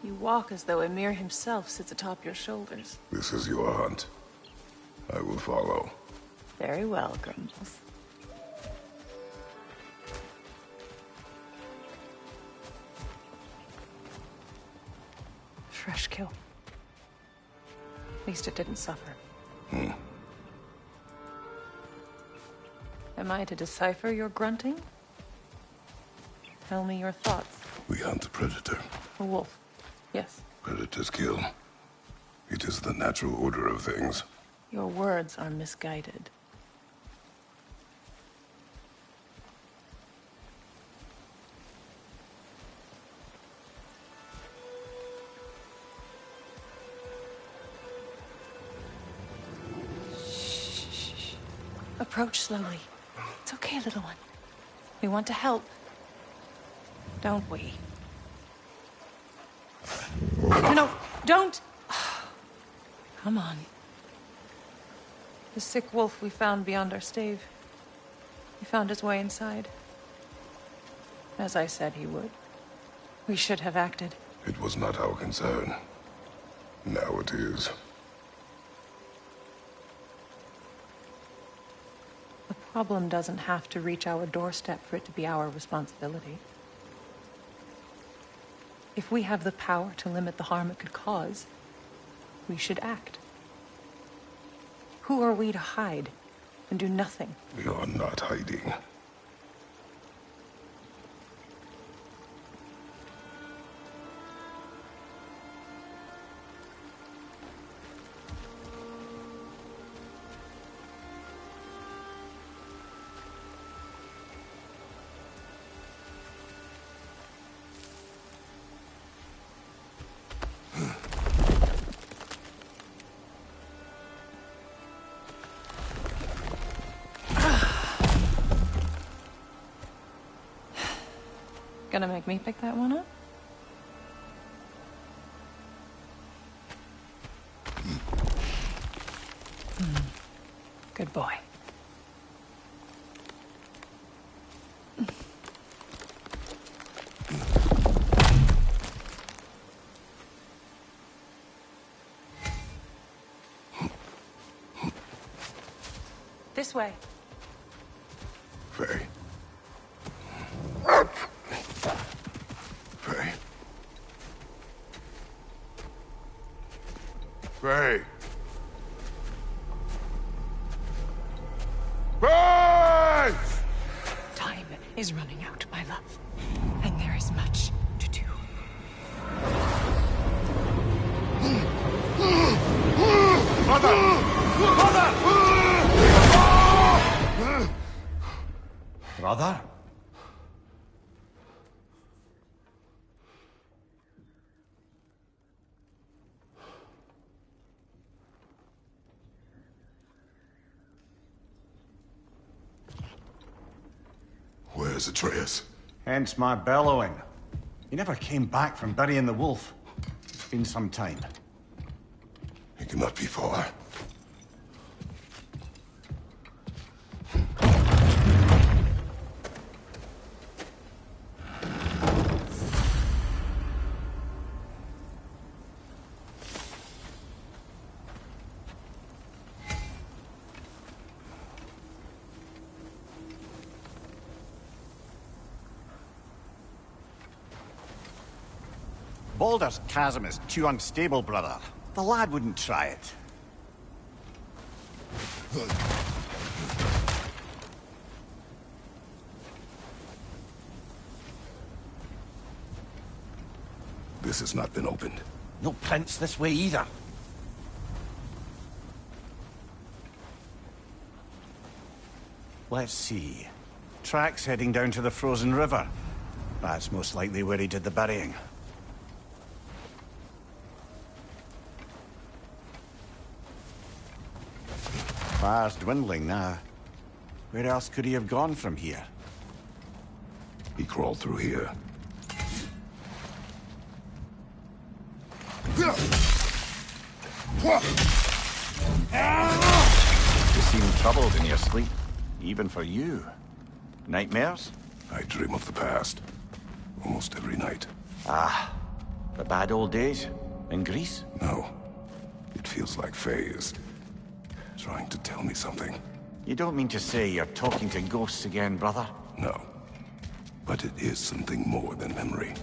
You walk as though Emir himself sits atop your shoulders. This is your hunt. I will follow. Very well, Grumbles. Fresh kill. At least it didn't suffer. Am I to decipher your grunting? Tell me your thoughts. We hunt a predator. A wolf. Yes. Predators kill. It is the natural order of things. Your words are misguided. Shh. Approach slowly. It's okay, little one. We want to help. Don't we? No, don't! Come on. The sick wolf we found beyond our stave. He found his way inside. As I said he would. We should have acted. It was not our concern. Now it is. The problem doesn't have to reach our doorstep for it to be our responsibility. If we have the power to limit the harm it could cause, we should act. Who are we to hide and do nothing? We are not hiding. Gonna make me pick that one up? Good boy. This way. Faye. Faye. Faye. Faye! Time is running out, my love. And there is much to do. Mother! Mother! Brother? Where's Atreus? Hence my bellowing. He never came back from burying the wolf. It's been some time. He cannot be far. Baldur's chasm is too unstable, brother. The lad wouldn't try it. This has not been opened. No prints this way either. Let's see. Tracks heading down to the frozen river. That's most likely where he did the burying. Fire's dwindling now. Where else could he have gone from here? He crawled through here. You seem troubled in your sleep, even for you. Nightmares? I dream of the past. Almost every night. Ah, The bad old days? In Greece? No. It feels like Faye is trying to tell me something. You don't mean to say you're talking to ghosts again, brother? No. But it is something more than memory.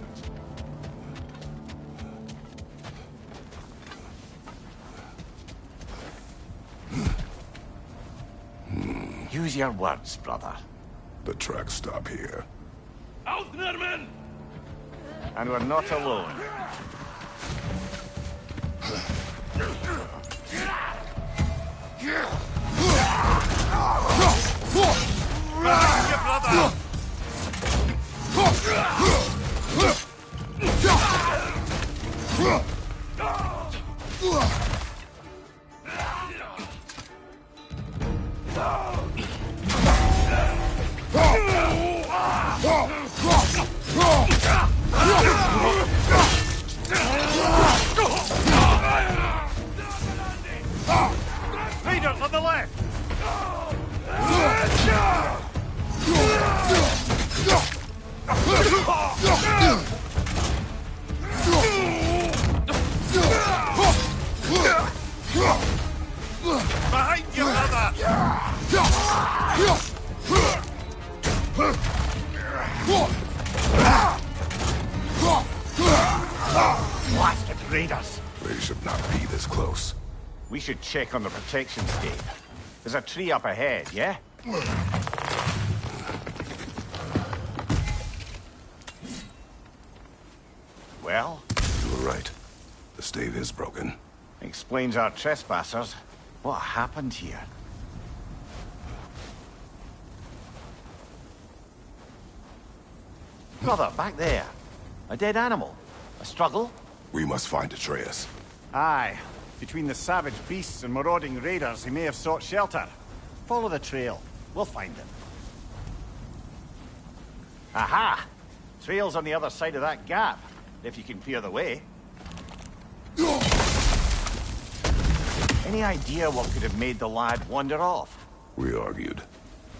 Use your words, brother. The tracks stop here. Aufnehmen! And we're not alone. Behind you, brother! Raiders on the left! Behind you, brother! Blasted raiders! They should not be this close. We should check on the protection scape. There's a tree up ahead, yeah? Well? You were right. The stave is broken. Explains our trespassers. What happened here? Brother, back there. A dead animal. A struggle? We must find Atreus. Aye. Between the savage beasts and marauding raiders, he may have sought shelter. Follow the trail. We'll find him. Aha! Trail's on the other side of that gap, if you can clear the way. Any idea what could have made the lad wander off? We argued.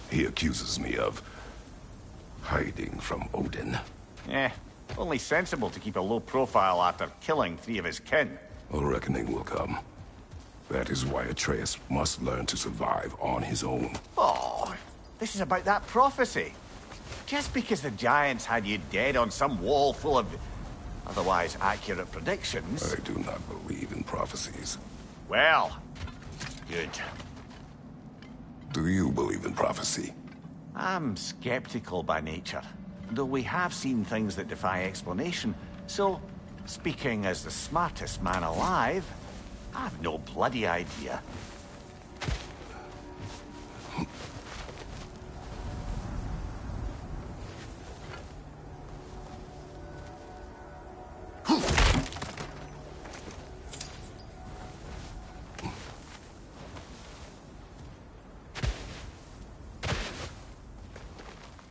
He accuses me of hiding from Odin. Only sensible to keep a low profile after killing 3 of his kin. A reckoning will come. That is why Atreus must learn to survive on his own. Oh, this is about that prophecy. Just because the giants had you dead on some wall full of otherwise accurate predictions... I do not believe in prophecies. Well, good. Do you believe in prophecy? I'm skeptical by nature, though we have seen things that defy explanation. So, speaking as the smartest man alive, I've no bloody idea.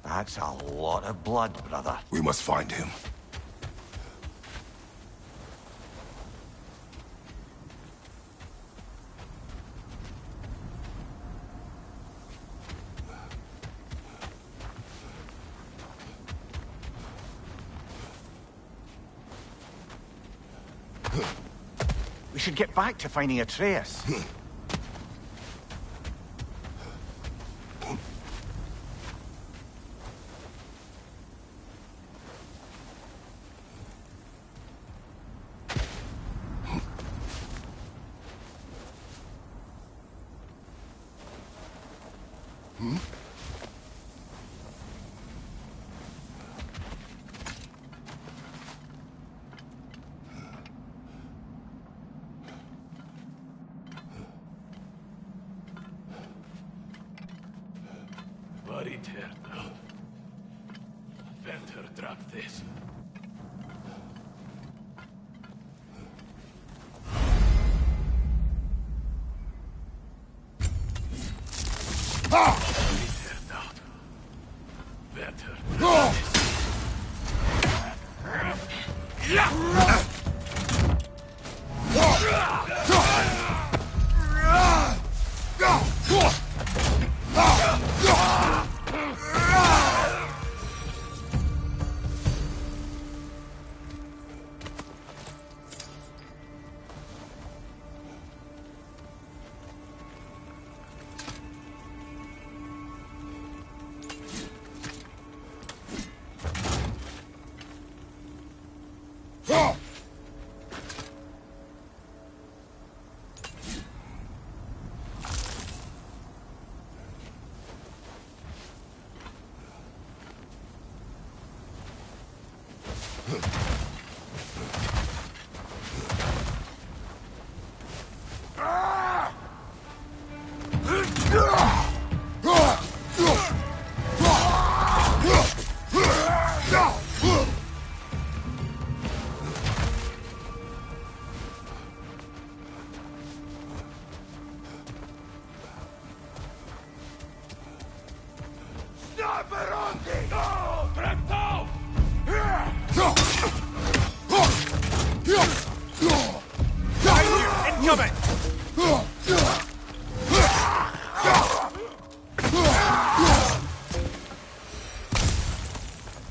That's a lot of blood, brother. We must find him. We should get back to finding Atreus.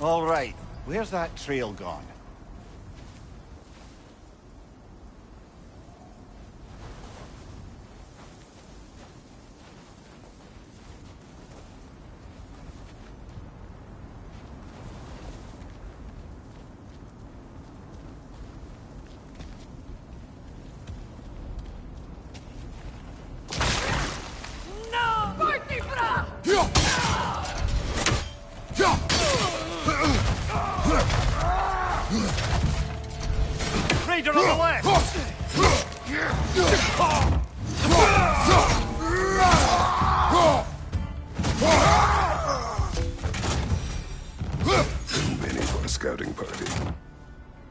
All right, where's that trail gone? Raider on the left! Many for a scouting party.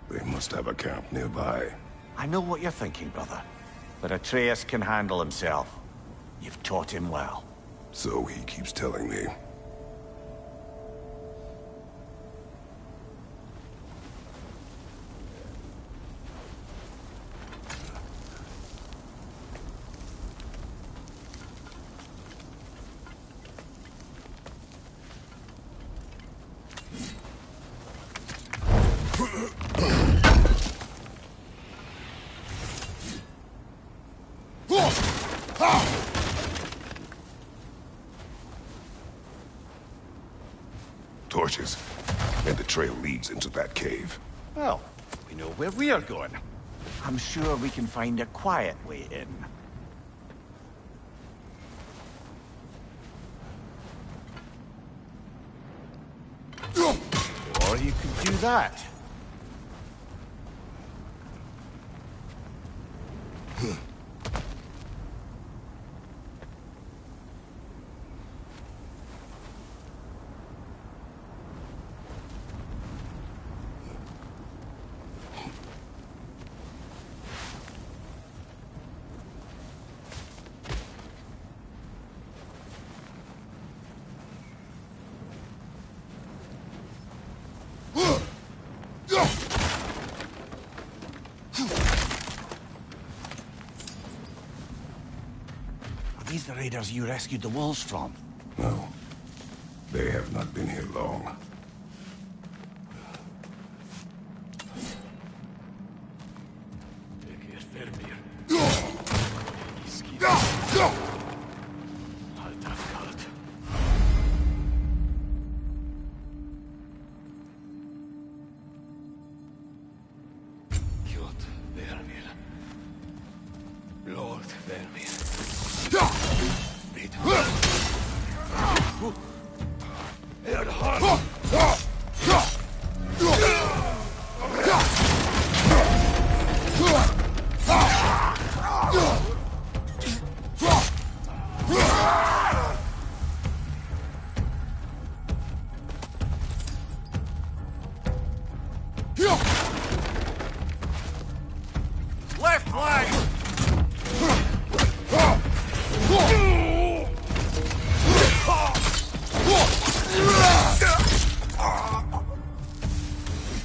They must have a camp nearby. I know what you're thinking, brother. But Atreus can handle himself. You've taught him well. So he keeps telling me. Torches. And the trail leads into that cave. Well, we know where we are going. I'm sure we can find a quiet way in. Or you could do that. Are these the raiders you rescued the wolves from? No. They have not been here long.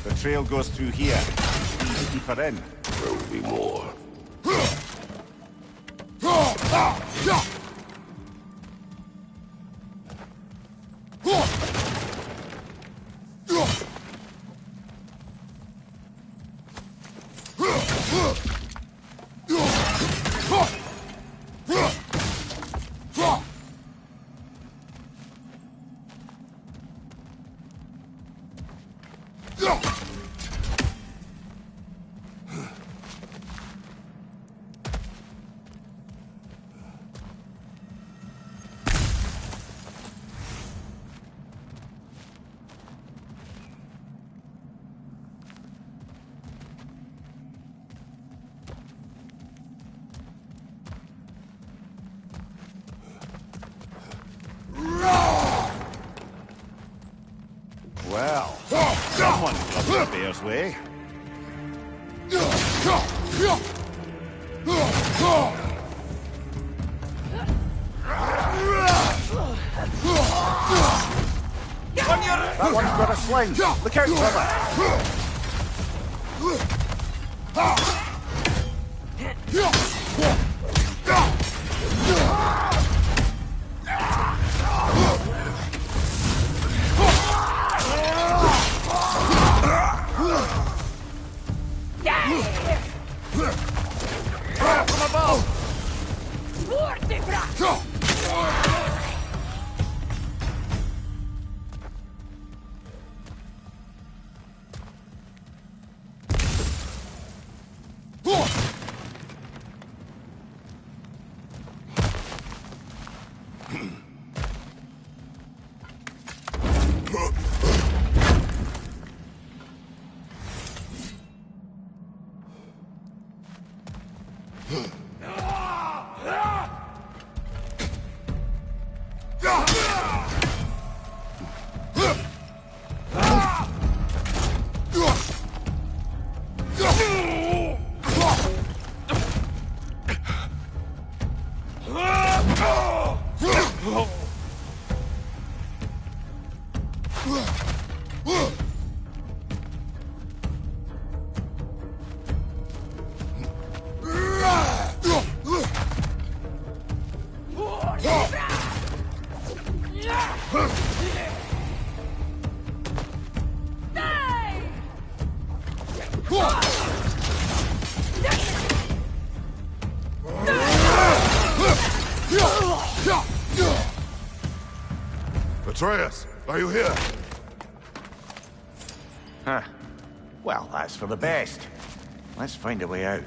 The trail goes through here. Easy deeper in. There will be more. Well, someone got the bear's way. That one's got a sling. Look out for that. From above! Atreus, are you here? Huh. Well, that's for the best. Let's find a way out.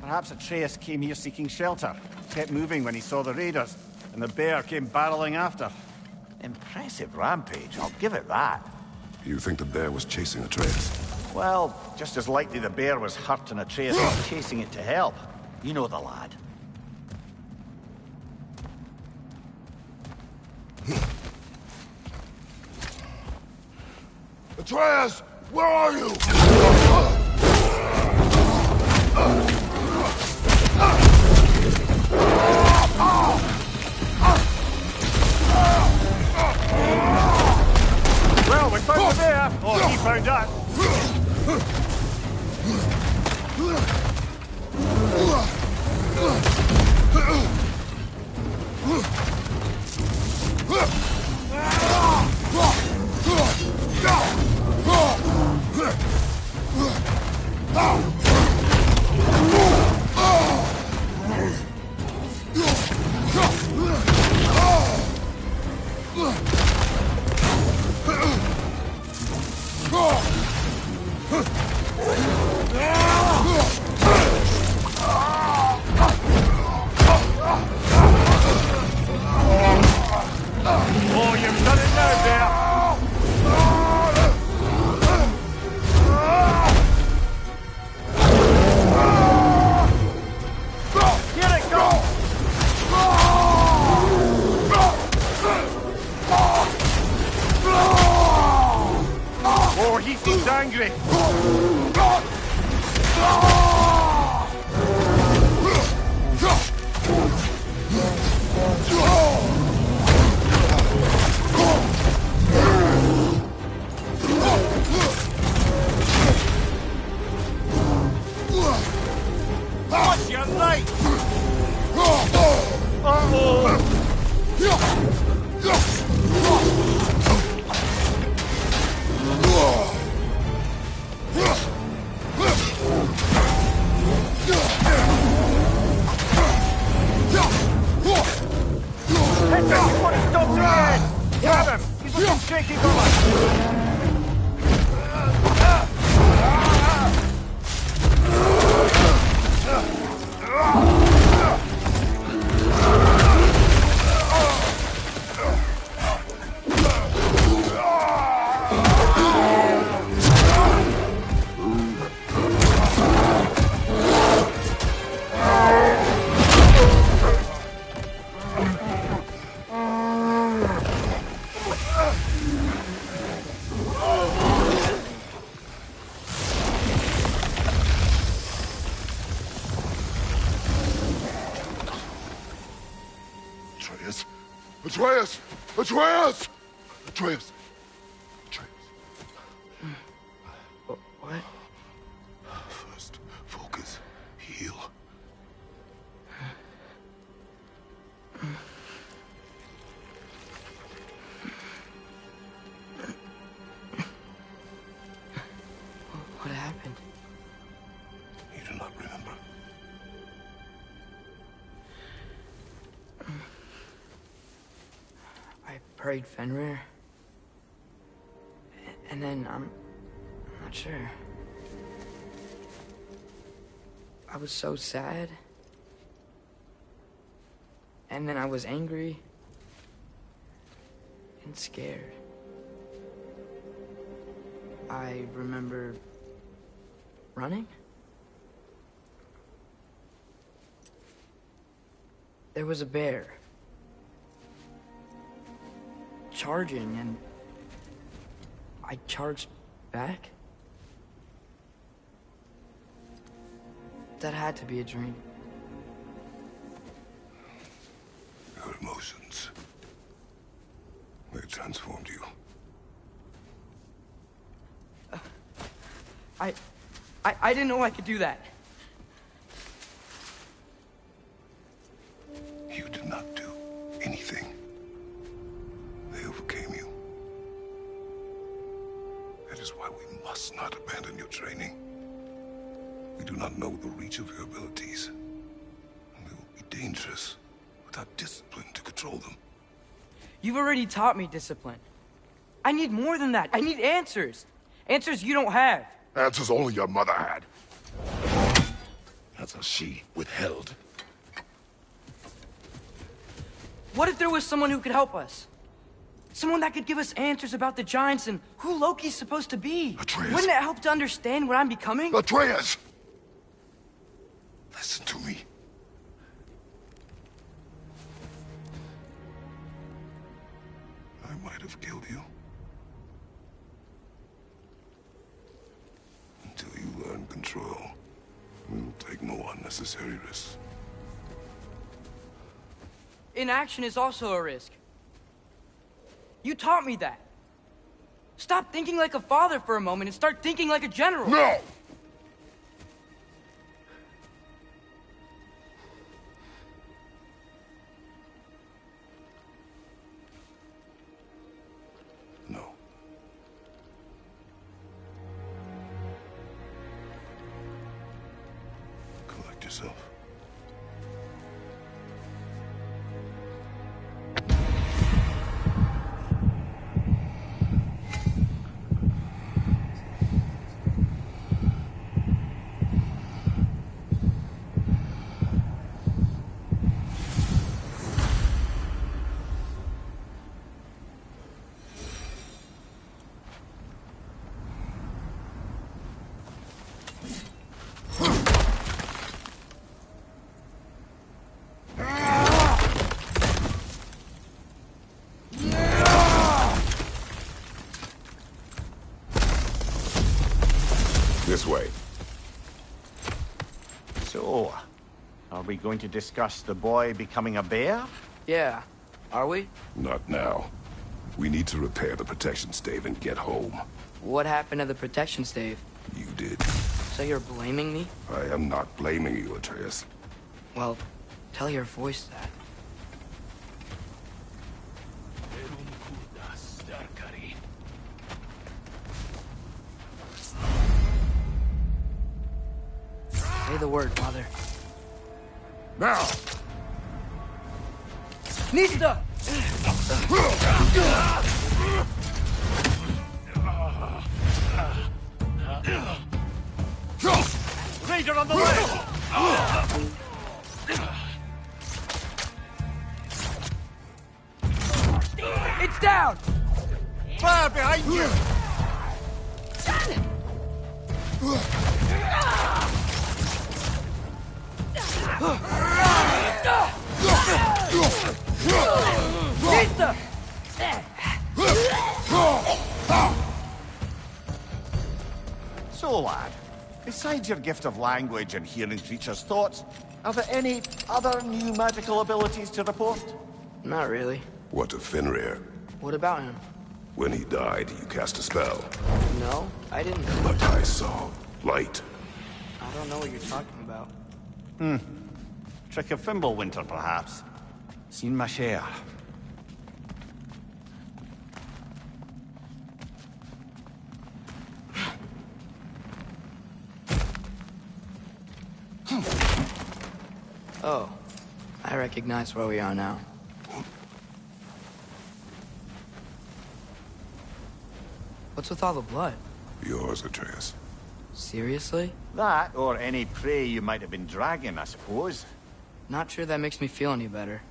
Perhaps Atreus came here seeking shelter. Kept moving when he saw the raiders, and the bear came barreling after. Impressive rampage, I'll give it that. You think the bear was chasing Atreus? Well, just as likely the bear was hurt and Atreus was chasing it to help. You know the lad. Atreus, where are you? Well, we found the bear! Or he found us! Oh, you've done it now, bear! Here it comes! Oh, he seems angry! What's your right? Uh-oh! Hit him before he stops again! Grab him! He's looking shaky going! Atreus! Atreus! Atreus! Atreus! Atreus! What? First, focus. Heal. What happened? You do not remember. I prayed Fenrir. And then, I'm not sure. I was so sad. And then I was angry. And scared. I remember running. There was a bear. Charging, and I charged back. That had to be a dream. Your emotions. They transformed you. I didn't know I could do that. You did not do anything. They overcame you. That is why we must not abandon your training. We do not know the reach of your abilities. And they will be dangerous without discipline to control them. You've already taught me discipline. I need more than that. I need answers. Answers you don't have. Answers only your mother had. Answers she withheld. What if there was someone who could help us? Someone that could give us answers about the giants and who Loki's supposed to be. Atreus. Wouldn't it help to understand what I'm becoming? Atreus! Listen to me. I might have killed you. Until you learn control, we will take no unnecessary risks. Inaction is also a risk. You taught me that. Stop thinking like a father for a moment and start thinking like a general. No! No. Collect yourself. This way. So, are we going to discuss the boy becoming a bear? Yeah, are we? Not now. We need to repair the protection stave and get home. What happened to the protection stave? You did. So you're blaming me? I am not blaming you, Atreus. Well, tell your voice that. Say the word, Father. Now! Nista! Raider on the left! It's down! Fire behind you! Nista! So, lad, besides your gift of language and hearing creatures' thoughts, are there any other new magical abilities to report? Not really. What of Fenrir? What about him? When he died, you cast a spell. No, I didn't. But I saw light. I don't know what you're talking about. Trick of Fimbulwinter, perhaps. Seen my share. Oh, I recognize where we are now. What's with all the blood? Yours, Atreus. Seriously? That, or any prey you might have been dragging, I suppose. Not sure that makes me feel any better.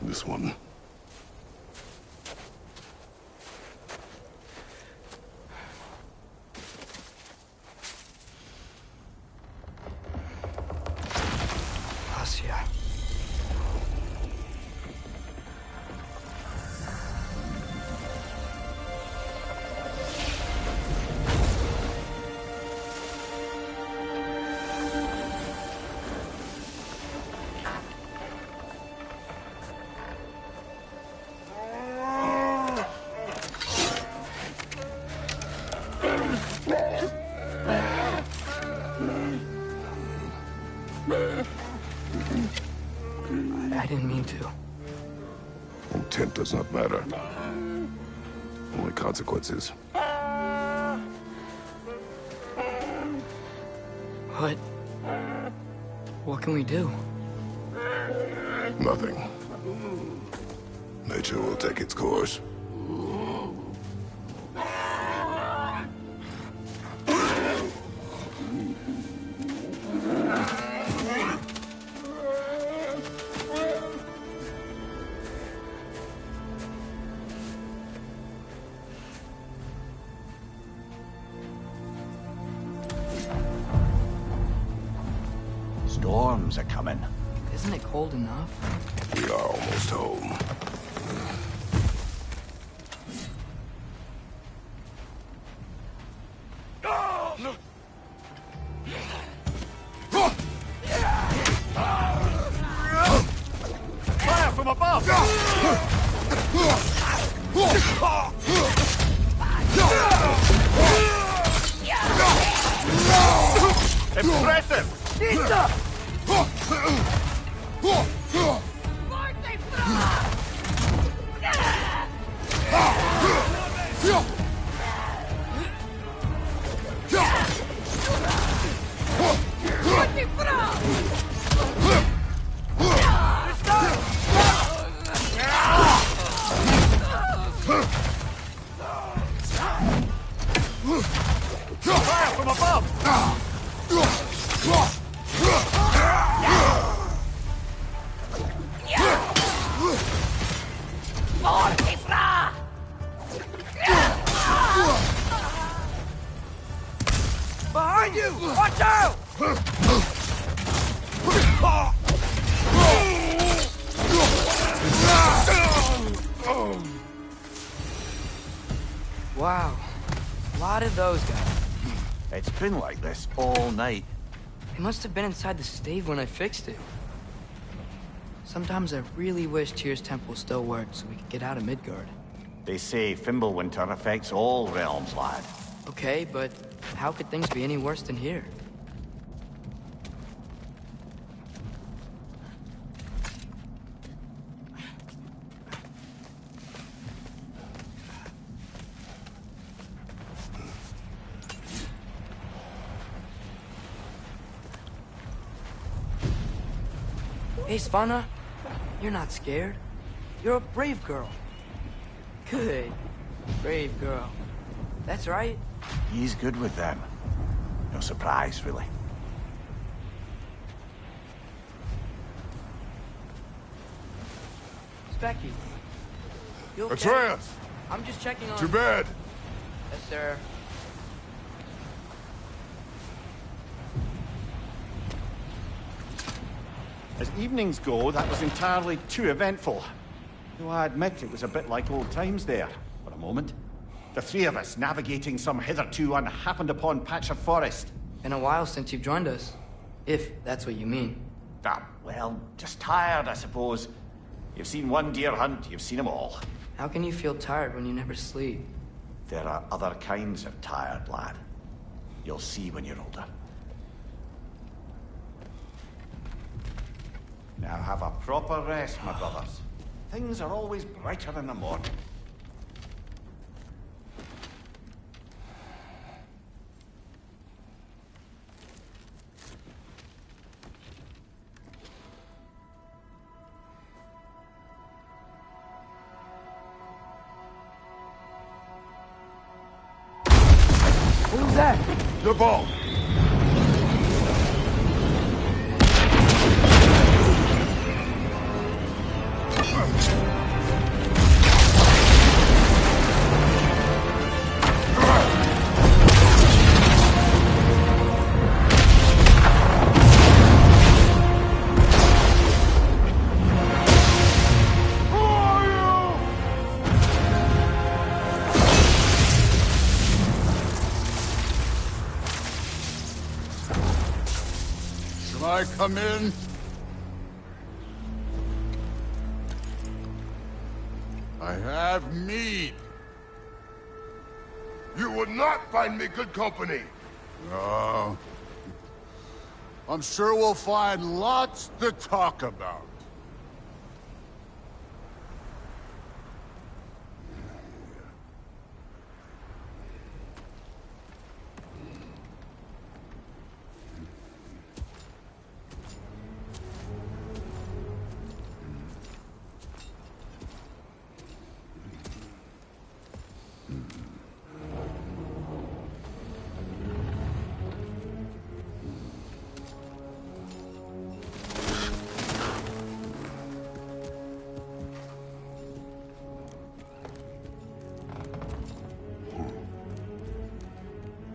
This one. Asya. I didn't mean to. Intent does not matter. Only consequences. What can we do? Nothing. Nature will take its course. Storms are coming. Isn't it cold enough? We are almost home. Fire from above! Impressive! Fire from above! Behind you! Watch out! Wow. A lot of those guys. It's been like this all night. They must have been inside the stave when I fixed it. Sometimes I really wish Tyr's temple still worked so we could get out of Midgard. They say Fimbulwinter affects all realms, lad. Okay, but how could things be any worse than here? Hey, Svanna, you're not scared. You're a brave girl. Good. Brave girl. That's right. He's good with them. No surprise, really. Specky. You okay? Atreus! I'm just checking on... Too bad. Yes, sir. As evenings go, that was entirely too eventful. Though I admit it was a bit like old times there, for a moment. The three of us navigating some hitherto unhappened upon patch of forest. Been a while since you've joined us. If that's what you mean. Ah, well, just tired, I suppose. You've seen one deer hunt, you've seen them all. How can you feel tired when you never sleep? There are other kinds of tired, lad. You'll see when you're older. Now have a proper rest, my brothers. Things are always brighter in the morning. Who's that? The ball! I come in? I have meat. You would not find me good company. No. I'm sure we'll find lots to talk about.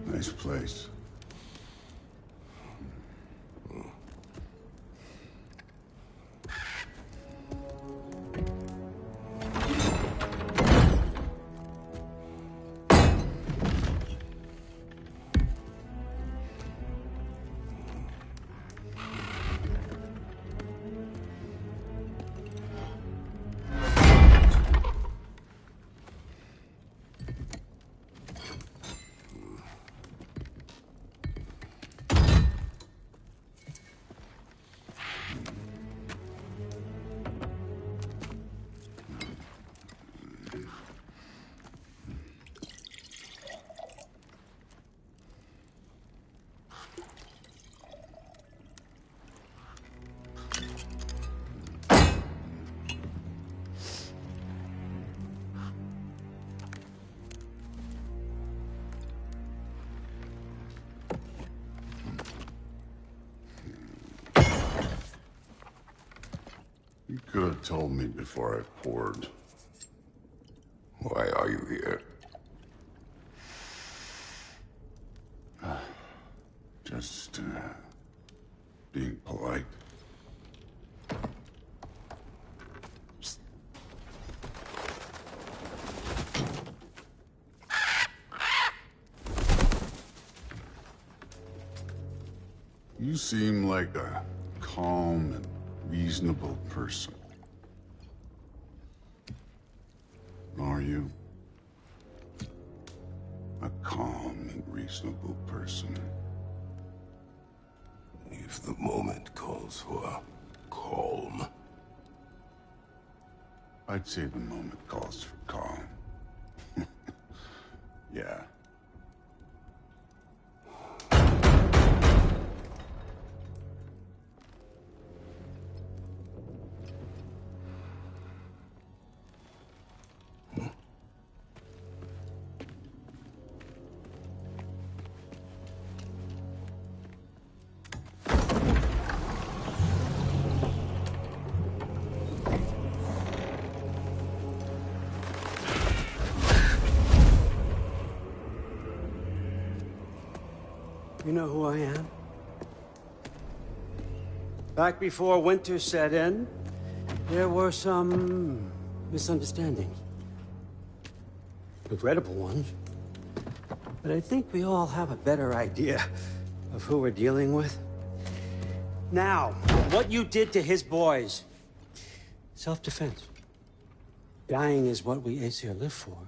Nice place. You could have told me before I poured. Why are you here? Just, being polite. You seem like a calm and reasonable person. Are you? A calm and reasonable person. If the moment calls for calm. I'd say the moment calls for calm. Yeah. You know who I am? Back before winter set in, there were some misunderstandings. Regrettable ones. But I think we all have a better idea of who we're dealing with. Now, what you did to his boys. Self-defense. Dying is what we Aesir live for.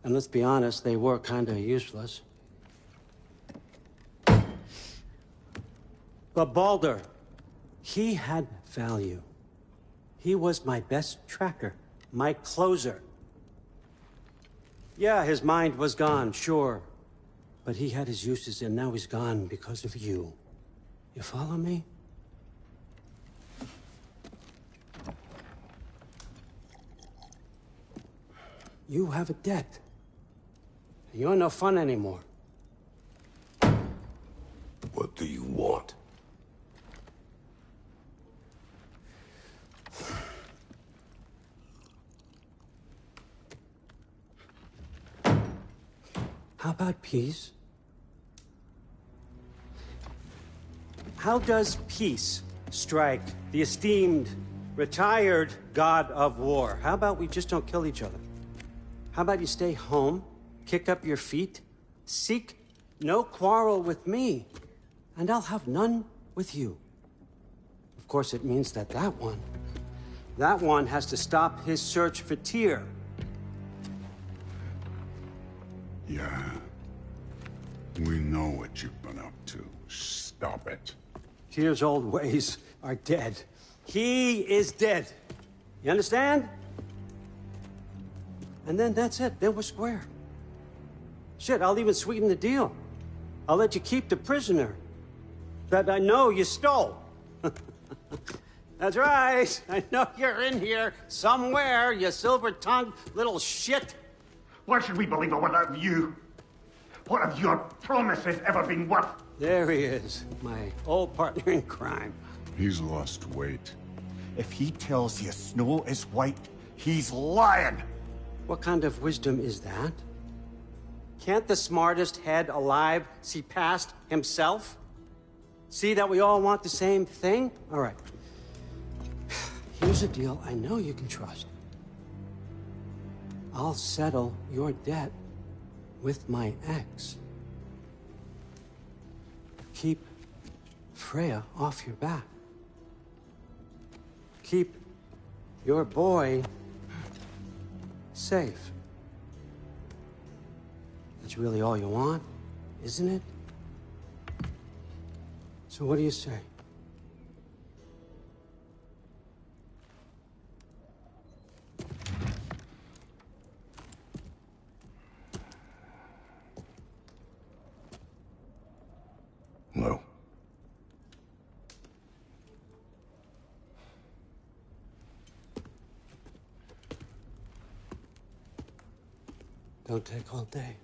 And let's be honest, they were kinda useless. But Baldur, he had value. He was my best tracker, my closer. Yeah, his mind was gone, sure. But he had his uses, and now he's gone because of you. You follow me? You have a debt. You're no fun anymore. What do you want? How about peace? How does peace strike the esteemed, retired god of war? How about we just don't kill each other? How about you stay home, kick up your feet, seek no quarrel with me, and I'll have none with you. Of course, it means that that one has to stop his search for Tyr. Yeah. We know what you've been up to. Stop it. Tyr's old ways are dead. He is dead. You understand? And then that's it. Then we're square. Shit, I'll even sweeten the deal. I'll let you keep the prisoner that I know you stole. That's right. I know you're in here somewhere, you silver-tongued little shit. Why should we believe a word of you? What have your promises ever been worth? There he is, my old partner in crime. He's lost weight. If he tells you snow is white, he's lying. What kind of wisdom is that? Can't the smartest head alive see past himself? See that we all want the same thing? All right. Here's a deal I know you can trust. I'll settle your debt with my ex. Keep Freya off your back. Keep your boy safe. That's really all you want, isn't it? So what do you say? No. Don't take all day.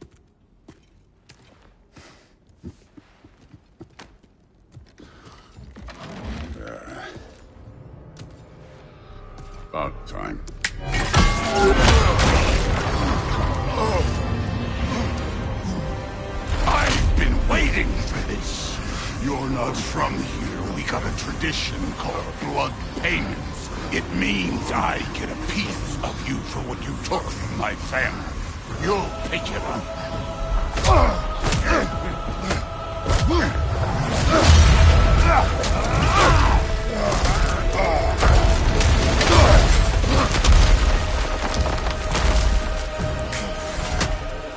About time. I've been waiting for this. You're not from here. We got a tradition called blood payments. It means I get a piece of you for what you took from my family. You'll pick it up.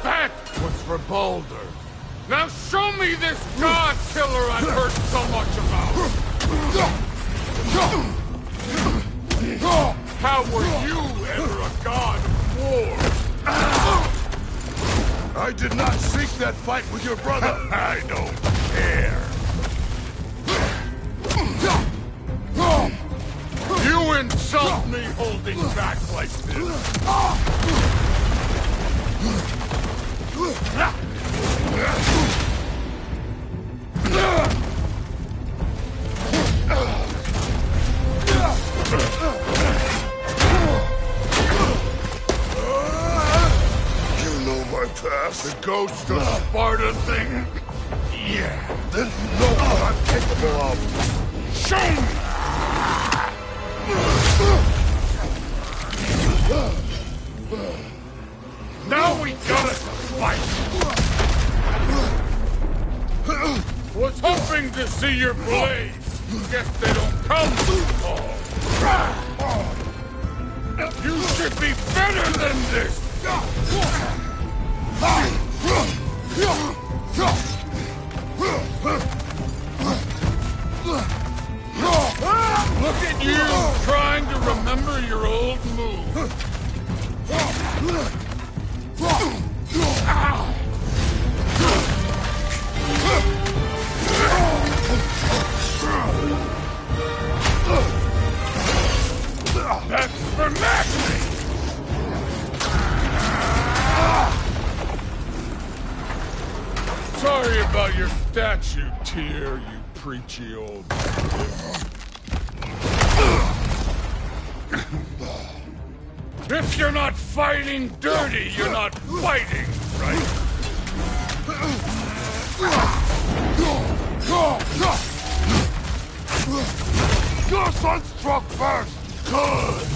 That was for Baldur. Now show me this god killer I've heard so much about. How were you ever a god of war? I did not seek that fight with your brother. I don't care. You insult me holding back like this. You know my past. The ghost of Sparta thing? Yeah. Then you know what I'm capable of. Show me! Now we gotta fight! Was hoping to see your blades. Guess they don't come too tall. You should be better than this! Look at you, trying to remember your old move. That's for Maxie! Sorry about your statue, Tyr, you preachy old... If you're not fighting dirty, you're not fighting, right? Your son struck first! Good!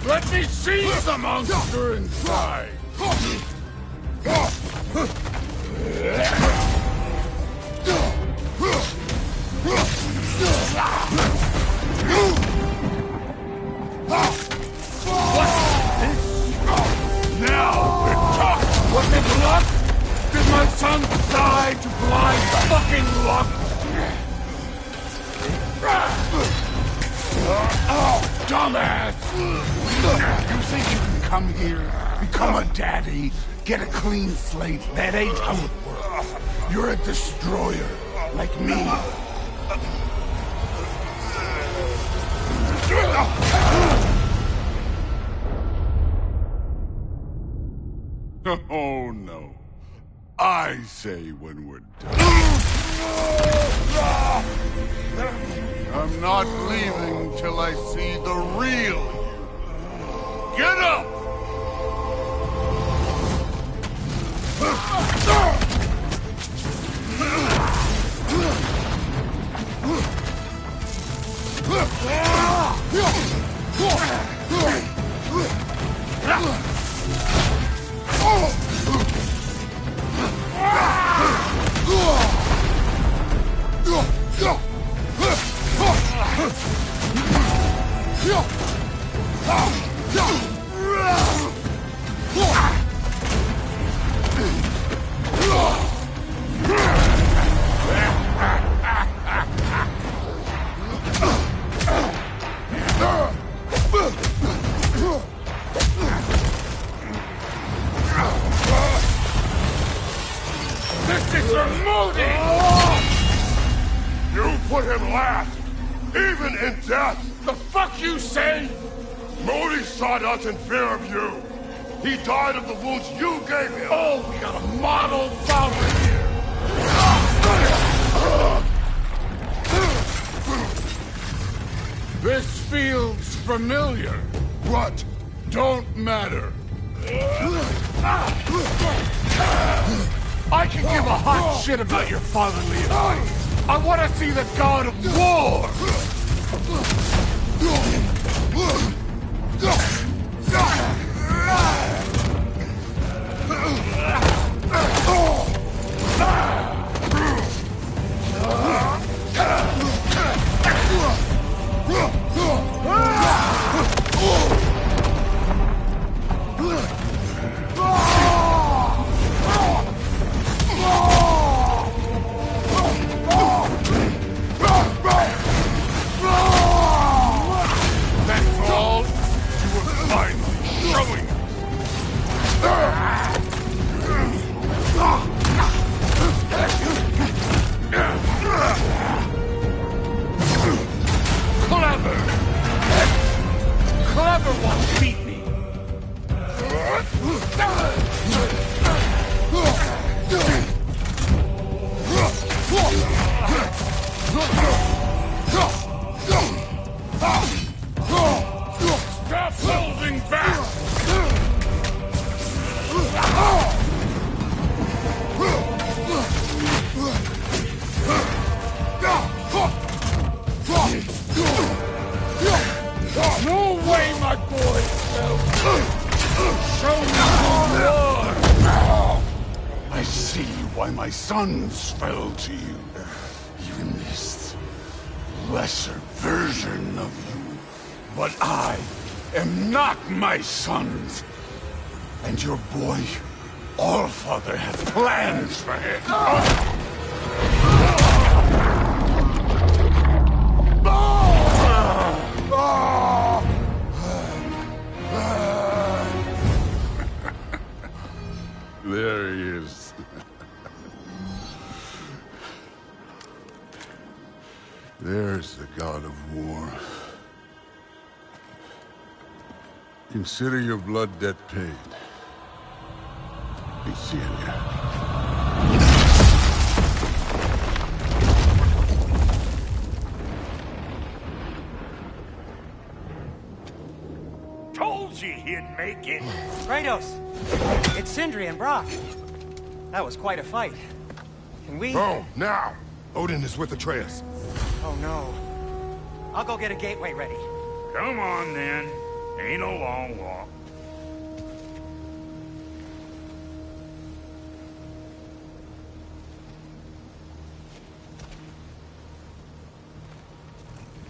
Let me see the monster inside! Now we're talking! Was it luck? Did my son die to blind fucking luck? Oh, dumbass! You think you can come here, become a daddy, get a clean slate? That ain't how it works. You're a destroyer, like me. Oh, no. I say when we're done. I'm not leaving till I see the real you. Get up! This is your Modi! You put him last, even in death. The fuck you say? Modi sought us in fear of you. He died of the wounds you gave him. Oh, we got a model founder here. This feels familiar. What? Don't matter. I can give a hot shit about your fatherly advice. I want to see the god of war. That's all? You were finally shown. No way, my boy! Show me who you are! I see why my sons fell to you. Even this lesser version of you. But I am not my sons. And your boy, Allfather, has plans for him. There he is. There's the god of war. Consider your blood debt paid. Be seeing you. Told you he'd make it. Kratos! It's Sindri and Brock. That was quite a fight. Can we... Oh, now! Odin is with Atreus. Oh, no. I'll go get a gateway ready. Come on, then. Ain't a long walk.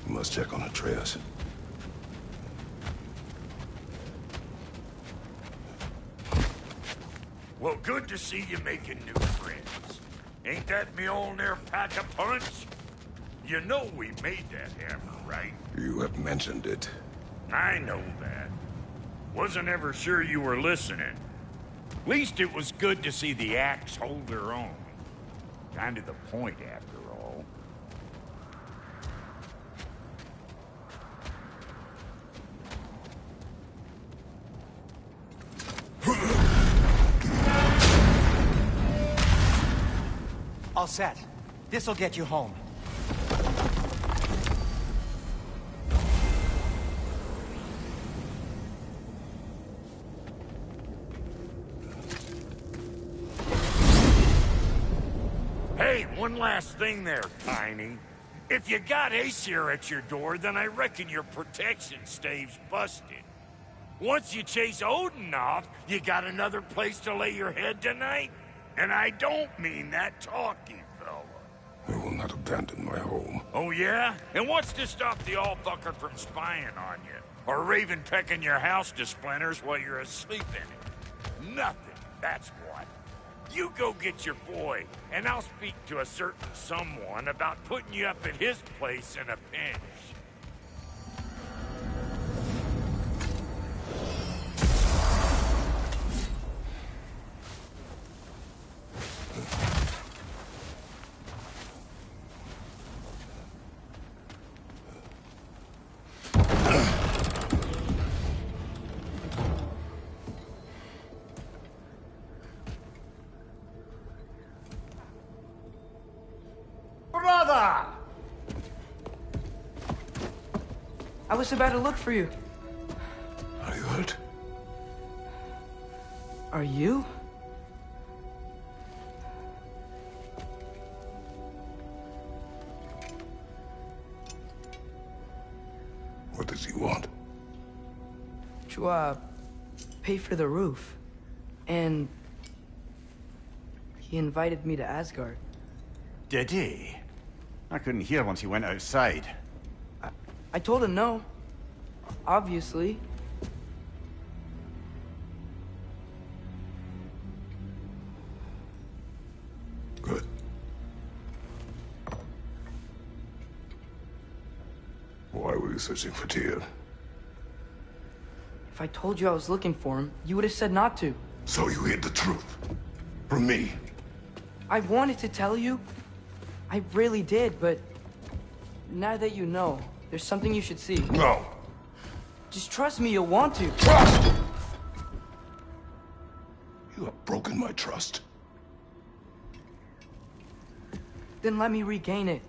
You must check on Atreus. Well, good to see you making new friends. Ain't that Mjolnir pack a punch? You know we made that hammer, right? You have mentioned it. I know that. Wasn't ever sure you were listening. Least it was good to see the axe hold her own. Kind of the point, after all. All set. This'll get you home. Hey, one last thing there, Tiny. If you got Aesir at your door, then I reckon your protection stave's busted. Once you chase Odin off, you got another place to lay your head tonight? And I don't mean that talky fella. I will not abandon my home. Oh, yeah? And what's to stop the all-fucker from spying on you? Or Raven pecking your house to splinters while you're asleep in it? Nothing, that's what. You go get your boy, and I'll speak to a certain someone about putting you up at his place in a pinch. Brother! I was about to look for you. Are you hurt? Are you? What does he want? To, pay for the roof. And... he invited me to Asgard. Did he? I couldn't hear once he went outside. I told him no. Obviously. Good. Why were you searching for Tyr? If I told you I was looking for him, you would have said not to. So you hid the truth. From me. I wanted to tell you. I really did, but... now that you know, there's something you should see. No. Just trust me, you'll want to. Trust! You have broken my trust. Then let me regain it.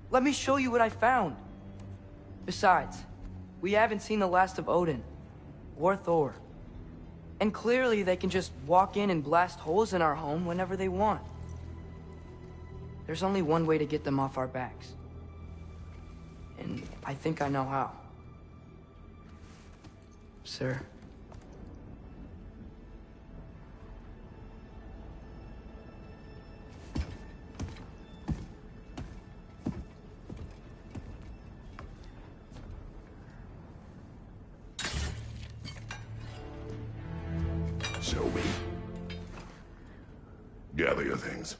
Let me show you what I found. Besides, we haven't seen the last of Odin. Or Thor. And clearly they can just walk in and blast holes in our home whenever they want. There's only one way to get them off our backs. and I think I know how. Sir. Show me. Gather your things.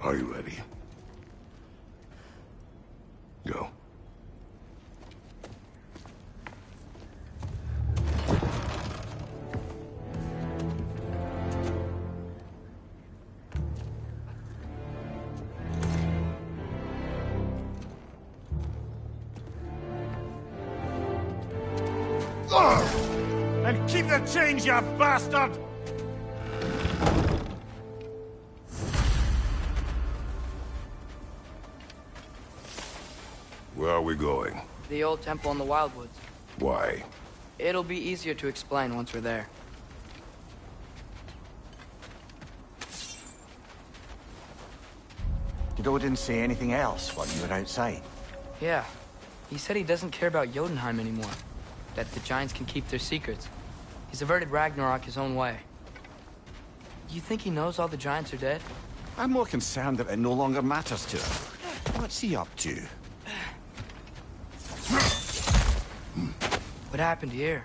Are you ready? Go. And keep the change, you bastard! Where are we going? The old temple in the Wildwoods. Why? It'll be easier to explain once we're there. Did Odin say anything else while you were outside? Yeah. He said he doesn't care about Jotunheim anymore. That the giants can keep their secrets. He's averted Ragnarok his own way. You think he knows all the giants are dead? I'm more concerned that it no longer matters to him. What's he up to? What happened here?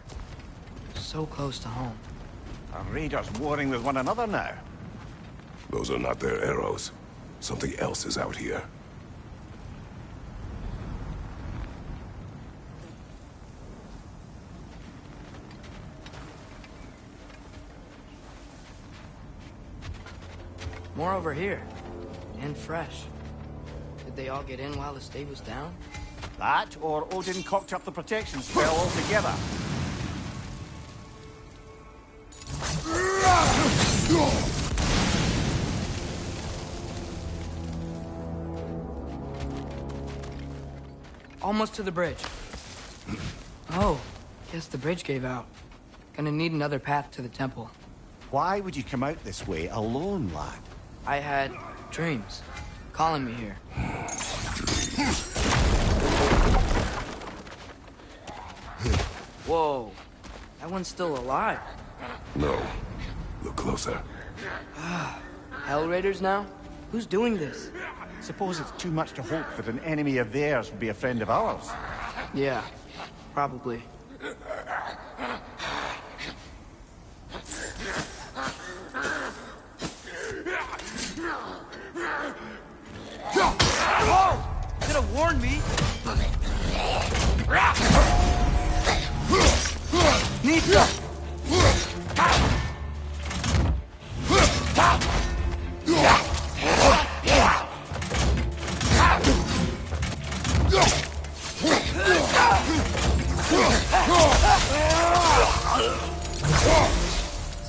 So close to home. Our raiders warring with one another now. Those are not their arrows. Something else is out here. More over here. And fresh. Did they all get in while the stave was down? That, or Odin cocked up the protection spell altogether. Almost to the bridge. Oh, guess the bridge gave out. Gonna need another path to the temple. Why would you come out this way alone, lad? I had dreams calling me here. Whoa, that one's still alive. No. Look closer. Hell Raiders now? Who's doing this? Suppose it's too much to hope that an enemy of theirs would be a friend of ours. Yeah, probably. Whoa! Could have warned me. Nita!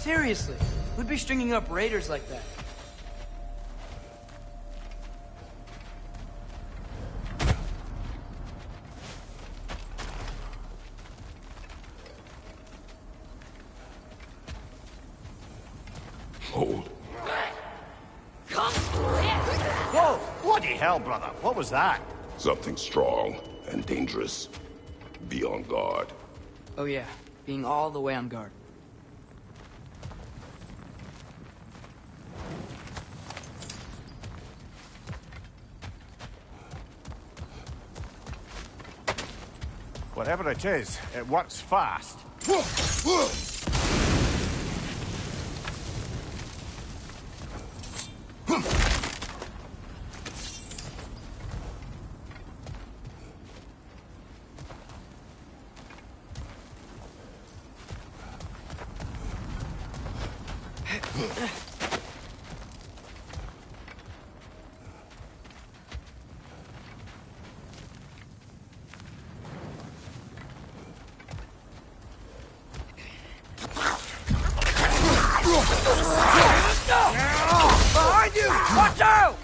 Seriously, who'd be stringing up raiders like that? Hold. Whoa! Bloody hell, brother. What was that? Something strong and dangerous. Be on guard. Oh yeah, being all the way on guard. Whatever it is, it works fast. Behind you! Watch out!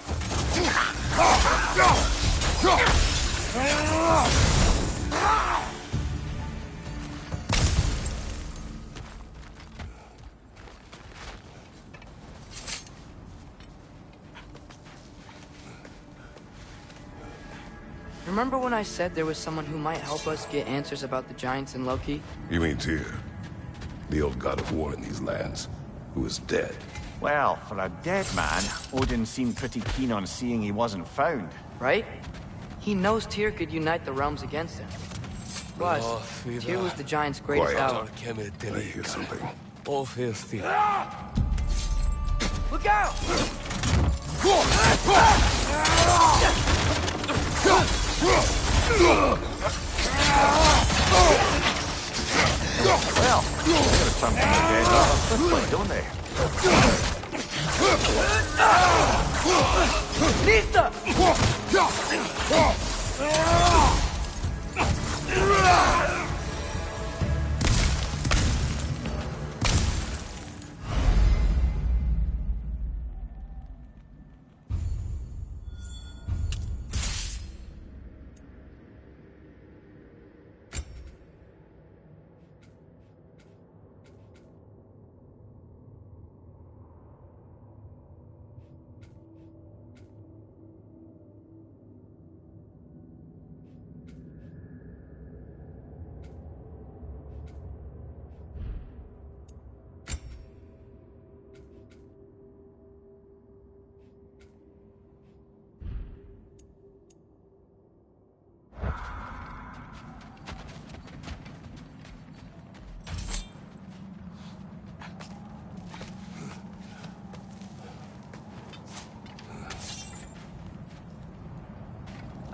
Remember when I said there was someone who might help us get answers about the giants in Loki? You mean Tyr? The old god of war in these lands, who is dead. Well, for a dead man, Odin seemed pretty keen on seeing he wasn't found. Right? He knows Tyr could unite the realms against him. Plus, Tyr was the giant's greatest Quiet. ally. I hear something. Look out! Well, there's something dead off quickly, don't they? Nista!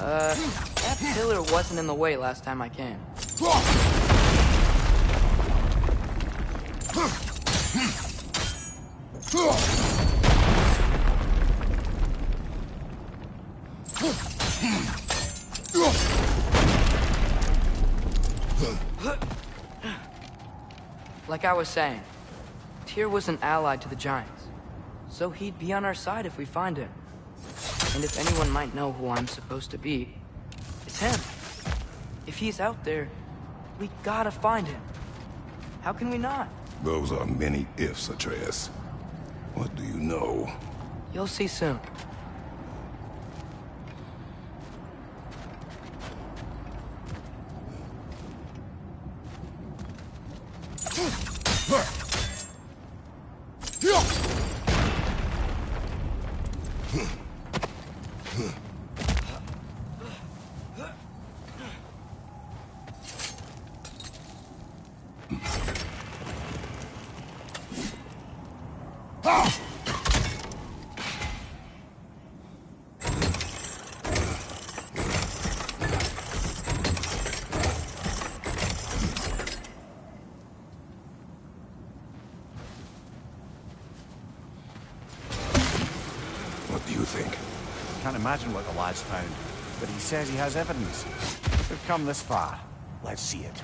That pillar wasn't in the way last time I came. Like I was saying, Tyr was an ally to the giants, so he'd be on our side if we find him. And if anyone might know who I'm supposed to be, it's him. If he's out there, we gotta find him. How can we not? Those are many ifs, Atreus. What do you know? You'll see soon. What do you think? Can't imagine what the lad's found, but he says he has evidence. We've come this far. Let's see it.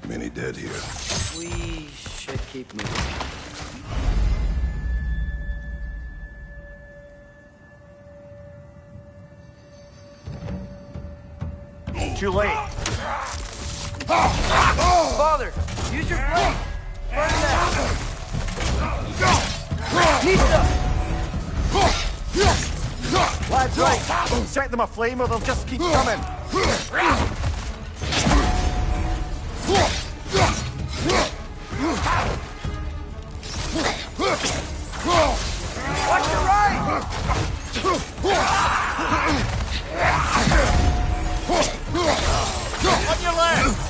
Many dead here. We should keep moving. Too late. Father, use your blade! Burn that! Nista! Lad's right. Set them aflame or they'll just keep coming. Watch your right! On your left!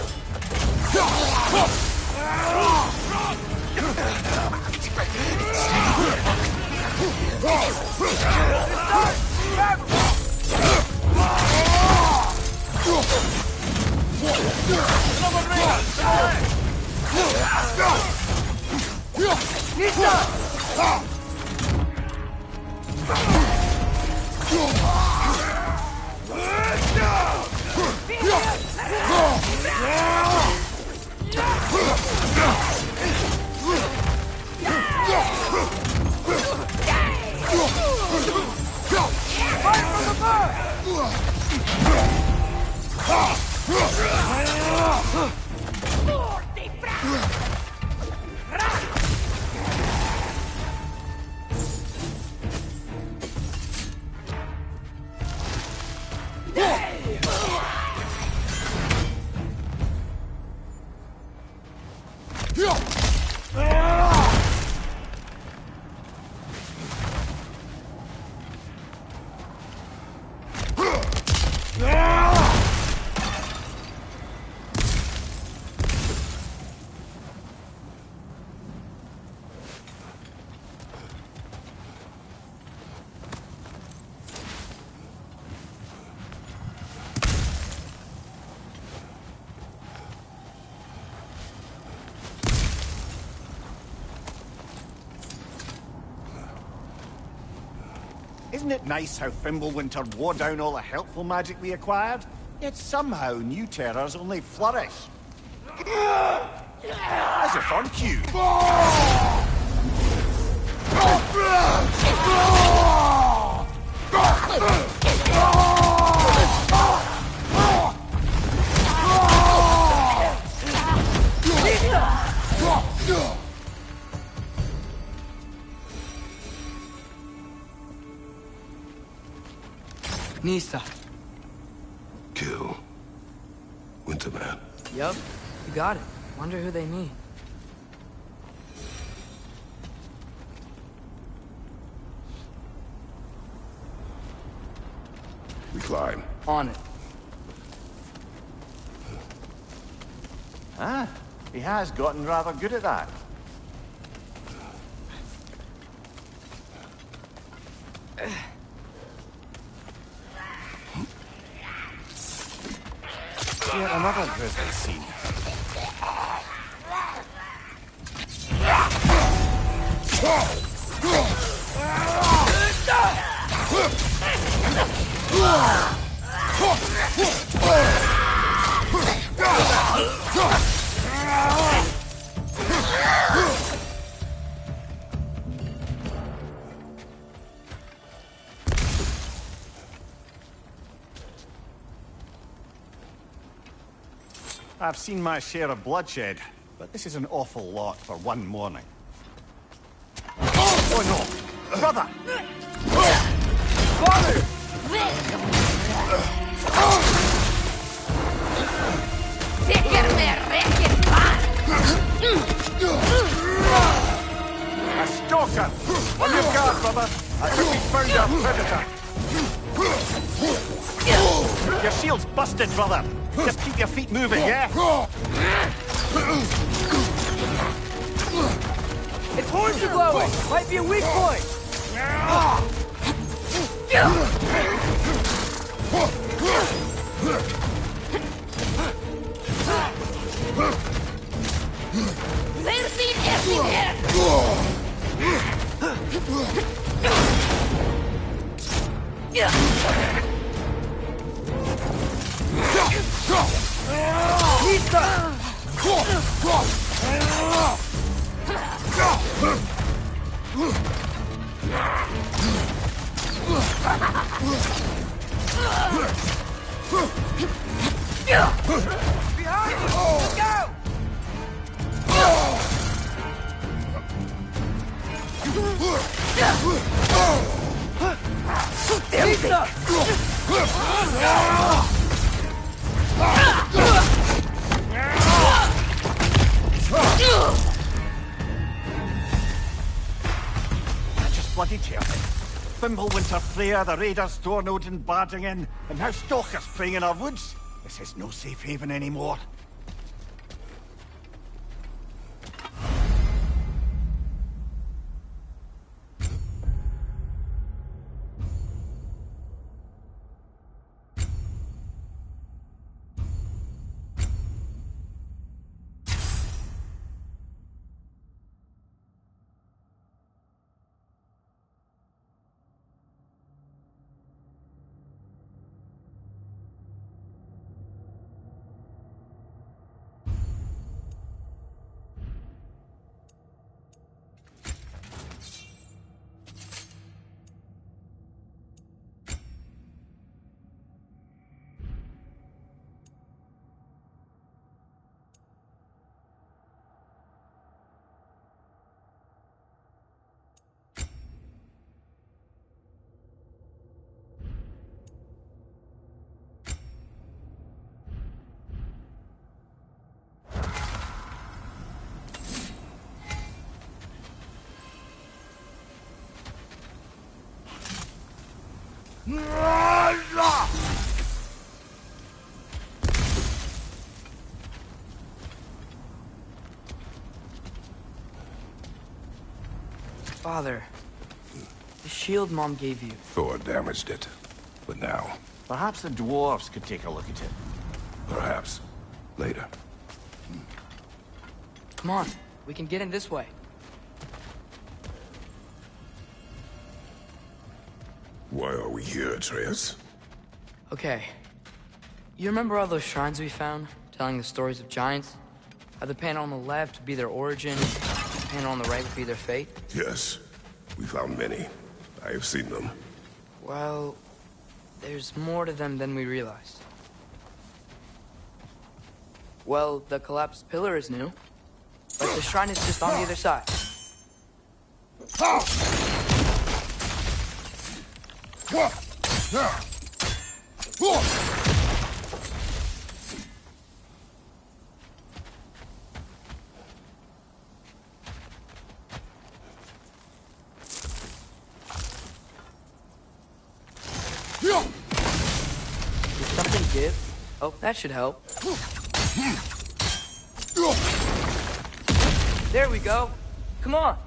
Isn't it nice how Fimbulwinter wore down all the helpful magic we acquired? Yet somehow new terrors only flourish. As if on cue. Nista. Kill. Winterman. Yup, you got it. Wonder who they mean. We climb. On it. Ah, he has gotten rather good at that. Yet another grisly scene. I've seen my share of bloodshed, but this is an awful lot for one morning. Oh no! Brother! Father! I think we found our predator. Your shield's busted, brother. Just keep your feet moving, yeah? Its horns are glowing! Might be a weak point! Benzin everywhere! Behind you! Let's go! Pizza! Just bloody terrific. Fimbulwinter Freya, the raiders, Storm Odin barging in, and now stalkers preying in our woods. This is no safe haven anymore. Father, the shield Mom gave you. Thor damaged it. But now, Perhaps the dwarves could take a look at it. perhaps, later. Come on, we can get in this way. Why are we here, Atreus? Okay. You remember all those shrines we found, telling the stories of giants? How the panel on the left would be their origin, the panel on the right would be their fate? Yes, we found many. I have seen them. Well, there's more to them than we realized. Well, the collapsed pillar is new, but the shrine is just on the other side. Did something give? Oh, that should help. There we go. Come on.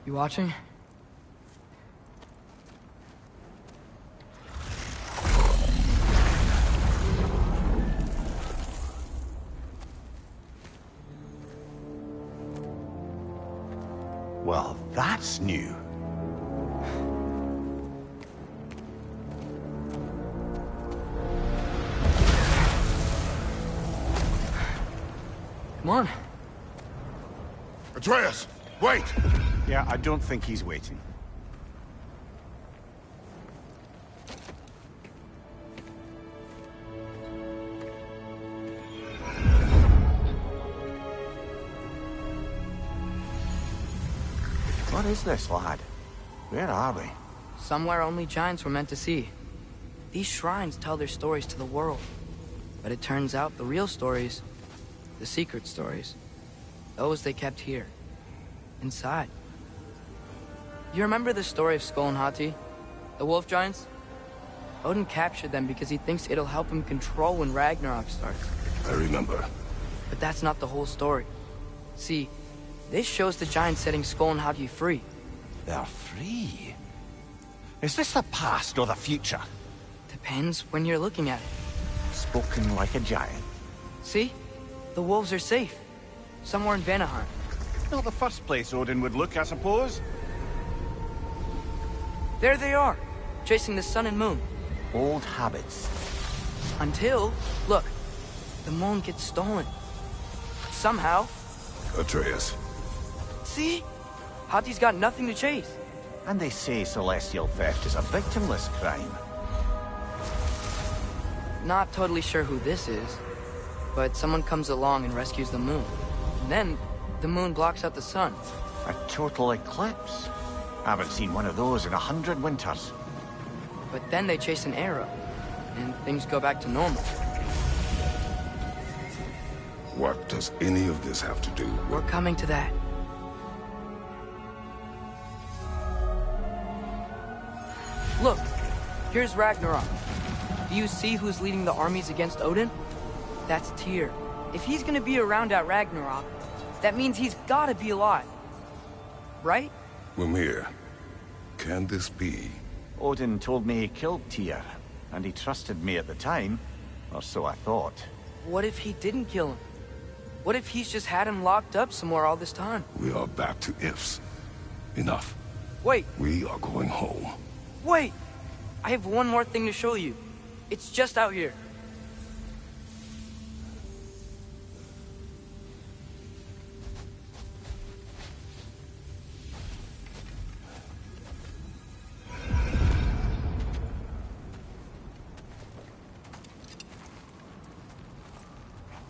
You watching? Well, that's new. Come on. Atreus, wait! Yeah, I don't think he's waiting. What is this, lad? Where are we? Somewhere only giants were meant to see. These shrines tell their stories to the world. But it turns out the real stories, the secret stories, those they kept here, inside. You remember the story of Skull and Hati? The wolf giants? Odin captured them because he thinks it'll help him control when Ragnarok starts. I remember. But that's not the whole story. See, this shows the giants setting Skull and Hati free. They're free? Is this the past or the future? Depends when you're looking at it. Spoken like a giant. See? The wolves are safe. Somewhere in Vanaheim. Not the first place Odin would look, I suppose. There they are, chasing the sun and moon. Old habits. Until, look, the moon gets stolen. Somehow. Atreus. See? Hati's got nothing to chase. And they say celestial theft is a victimless crime. Not totally sure who this is, but someone comes along and rescues the moon. And then, the moon blocks out the sun. A total eclipse. Haven't seen one of those in 100 winters. But then they chase an arrow, and things go back to normal. What does any of this have to do with... We're coming to that. Look, here's Ragnarok. Do you see who's leading the armies against Odin? That's Tyr. If he's gonna be around at Ragnarok, that means he's gotta be alive. Right? Mimir, can this be? Odin told me he killed Tyr, and he trusted me at the time, or so I thought. What if he didn't kill him? What if he's just had him locked up somewhere all this time? We are back to ifs. Enough. Wait. We are going home. Wait! I have one more thing to show you. It's just out here.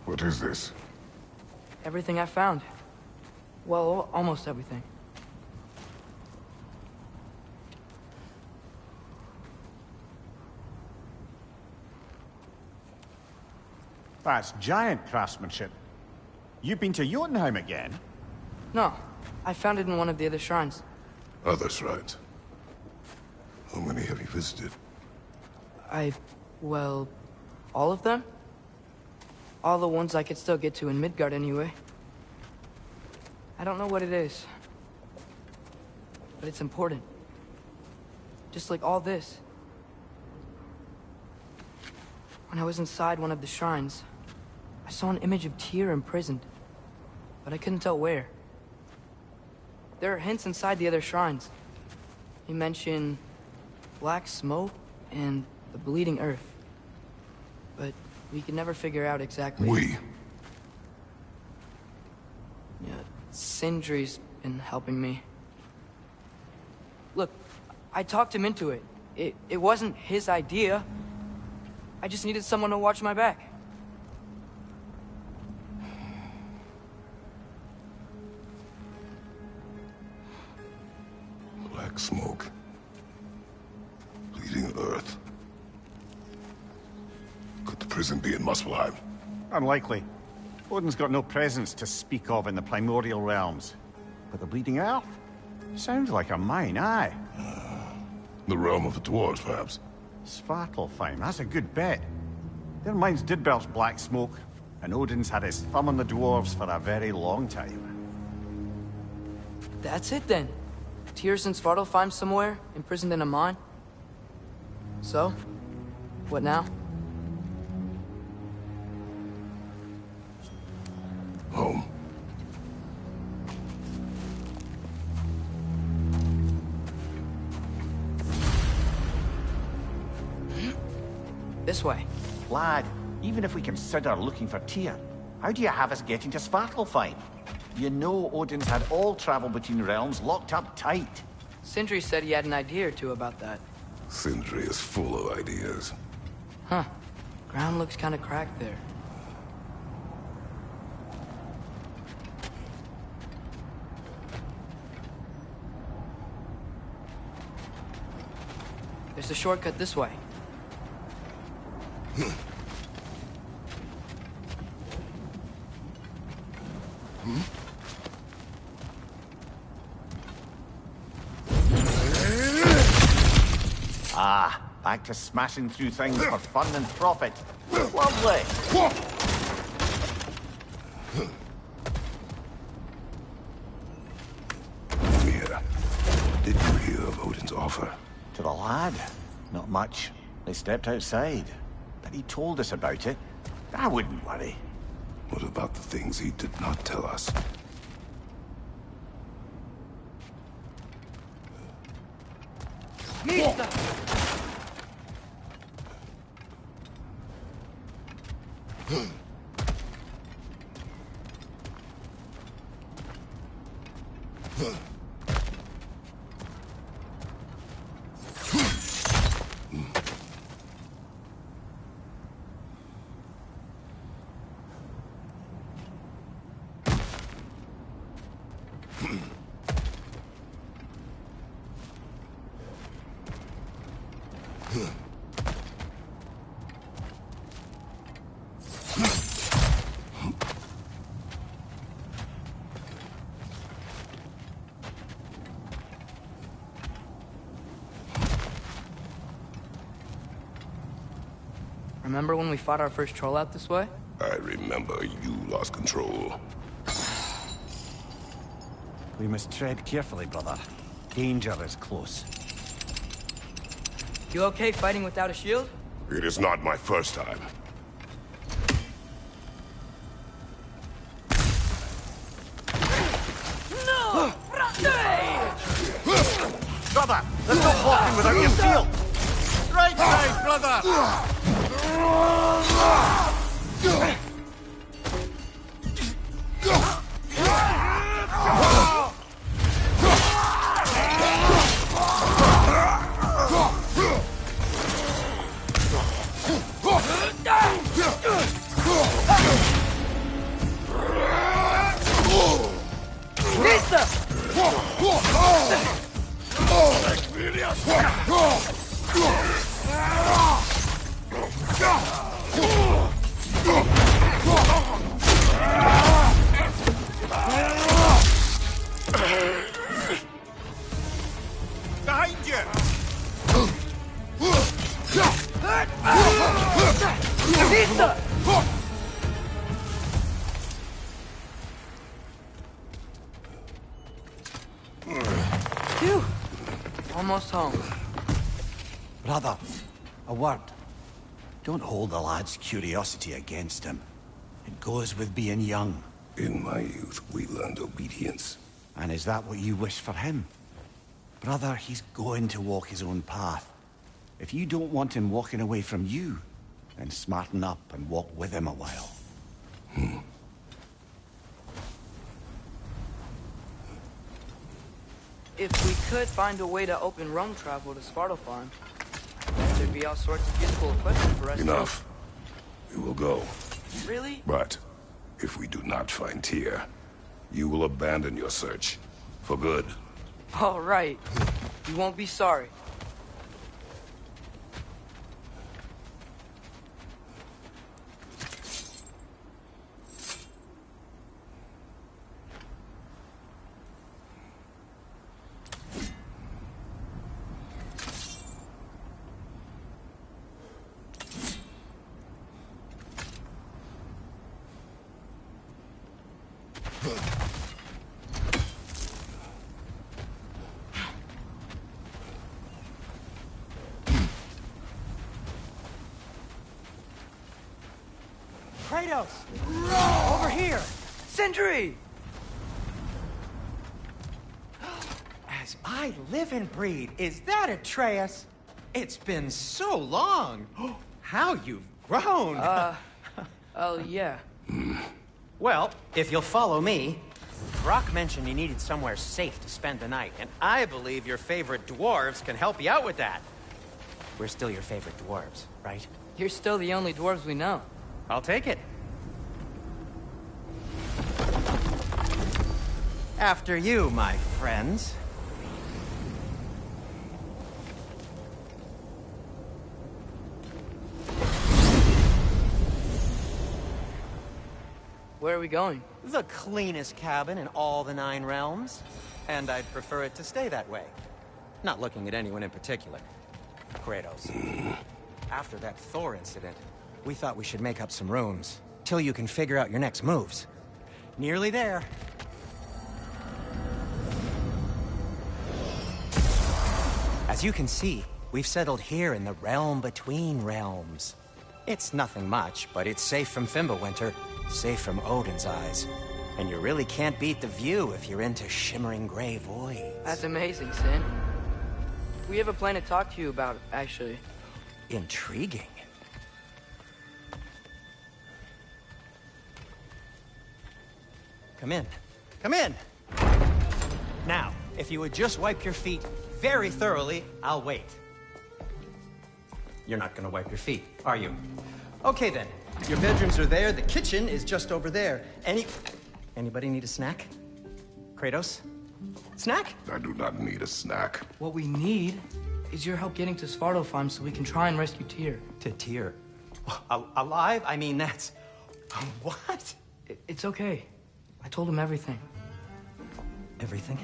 What is this? Everything I found. Well, almost everything. That's giant craftsmanship. You've been to Jotunheim again? No, I found it in one of the other shrines. Other shrines? How many have you visited? Well, all of them? All the ones I could still get to in Midgard anyway. I don't know what it is. But it's important. Just like all this. When I was inside one of the shrines, I saw an image of Tyr imprisoned. But I couldn't tell where. There are hints inside the other shrines. He mentioned black smoke and the bleeding earth. But we could never figure out exactly... We? Yeah, Sindri's been helping me. Look, I talked him into it. It wasn't his idea. I just needed someone to watch my back. Black smoke. Bleeding earth. Could the prison be in Muspelheim? Unlikely. Odin's got no presence to speak of in the primordial realms. But the Bleeding Earth? Sounds like a mine, aye. The realm of the dwarves, perhaps? Svartalfheim, that's a good bet. Their mines did belch black smoke, and Odin's had his thumb on the dwarves for a very long time. That's it then. Tyr's in Svartalfheim somewhere, imprisoned in a mine. So, what now? Home. This way. Lad, even if we consider looking for Tyr, how do you have us getting to Svartalfheim? You know Odin's had all travel between realms locked up tight. Sindri said he had an idea or two about that. Sindri is full of ideas. Huh. Ground looks kind of cracked there. There's a shortcut this way. Ah, back to smashing through things for fun and profit. Lovely. Mia, did you hear of Odin's offer? To the lad? Not much. They stepped outside. But he told us about it. I wouldn't worry. What about the things he did not tell us? Remember when we fought our first troll out this way? I remember you lost control. We must tread carefully, brother. Danger is close. You okay fighting without a shield? It is not my first time. No! Brother, there's no walking without your shield! Right side, brother! Behind you! Phew. Almost home. Brother, a word. Don't hold the lad's curiosity against him. It goes with being young. In my youth, we learned obedience. And is that what you wish for him? Brother, he's going to walk his own path. If you don't want him walking away from you, then smarten up and walk with him a while. If we could find a way to open rum travel to Svartalfheim, there'd be all sorts of useful equipment for us. Enough. We will go. Really? But if we do not find Tyr, you will abandon your search. For good. All right. You won't be sorry. Kratos! Over here! Sindri! As I live and breathe, is that Atreus? It's been so long. How you've grown. Oh, yeah. Well, if you'll follow me, Brock mentioned you needed somewhere safe to spend the night, and I believe your favorite dwarves can help you out with that. We're still your favorite dwarves, right? You're still the only dwarves we know. I'll take it. After you, my friends. Where are we going? The cleanest cabin in all the 9 realms. And I'd prefer it to stay that way. Not looking at anyone in particular. Kratos. After that Thor incident, we thought we should make up some rooms, till you can figure out your next moves. Nearly there. As you can see, we've settled here in the realm between realms. It's nothing much, but it's safe from Fimbulwinter, safe from Odin's eyes. And you really can't beat the view if you're into shimmering gray voids. That's amazing, Sin. We have a plan to talk to you about, actually. Intriguing. Come in. Come in! Now, if you would just wipe your feet very thoroughly, I'll wait. You're not gonna wipe your feet, are you? Okay then. Your bedrooms are there, the kitchen is just over there. Anybody need a snack? Kratos? Snack? I do not need a snack. What we need is your help getting to Svartalfheim so we can try and rescue Tyr. To Tyr? Alive? I mean, that's... What? It's okay. I told him everything. Everything?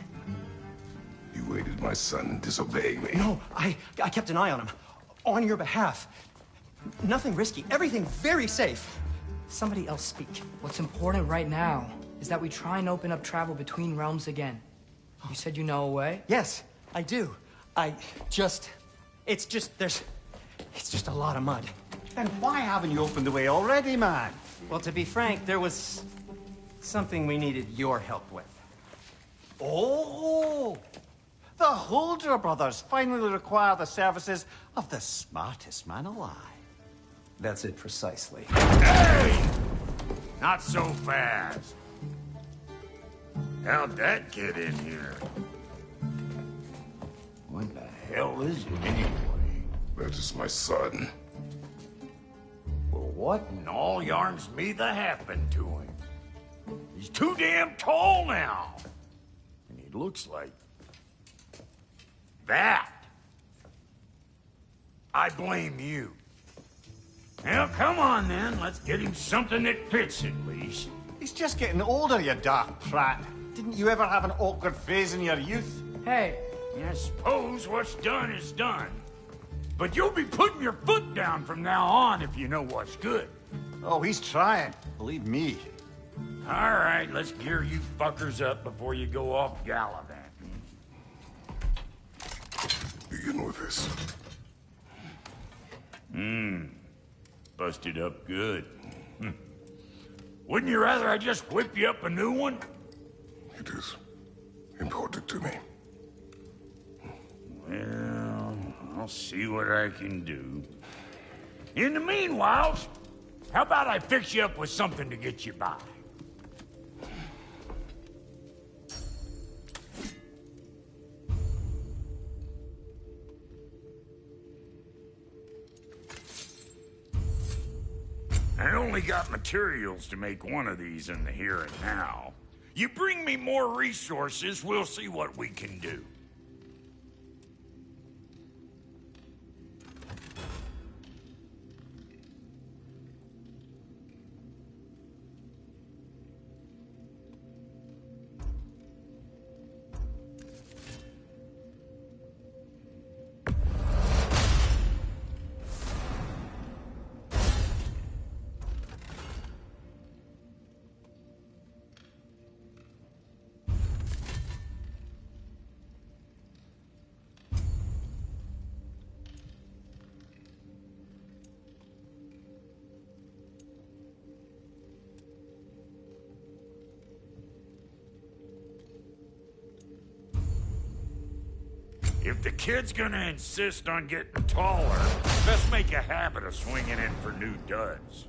You aided my son in disobeying me. No, I kept an eye on him. On your behalf. Nothing risky. Everything very safe. Somebody else speak. What's important right now is that we try and open up travel between realms again. You said you know a way? Yes, I do. It's just a lot of mud. Then why haven't you opened the way already, man? Well, to be frank, there was something we needed your help with. Oh! The Holder brothers finally require the services of the smartest man alive. That's it precisely. Hey! Not so fast. How'd that get in here? What the hell is it anyway? That is my son. Well, what in all yarns me that happened to him? He's too damn tall now. And he looks like... that. I blame you. Well, come on then. Let's get him something that fits at least. He's just getting older, you dark prat. Didn't you ever have an awkward phase in your youth? Hey. I suppose what's done is done. But you'll be putting your foot down from now on if you know what's good. Oh, he's trying. Believe me. All right, let's gear you fuckers up before you go off gallivanting. Begin with this. Busted up good. Wouldn't you rather I just whip you up a new one? It is important to me. Well, I'll see what I can do. In the meanwhile, how about I fix you up with something to get you by? I only got materials to make one of these in the here and now. You bring me more resources, we'll see what we can do. If the kid's gonna insist on getting taller, best make a habit of swinging in for new duds.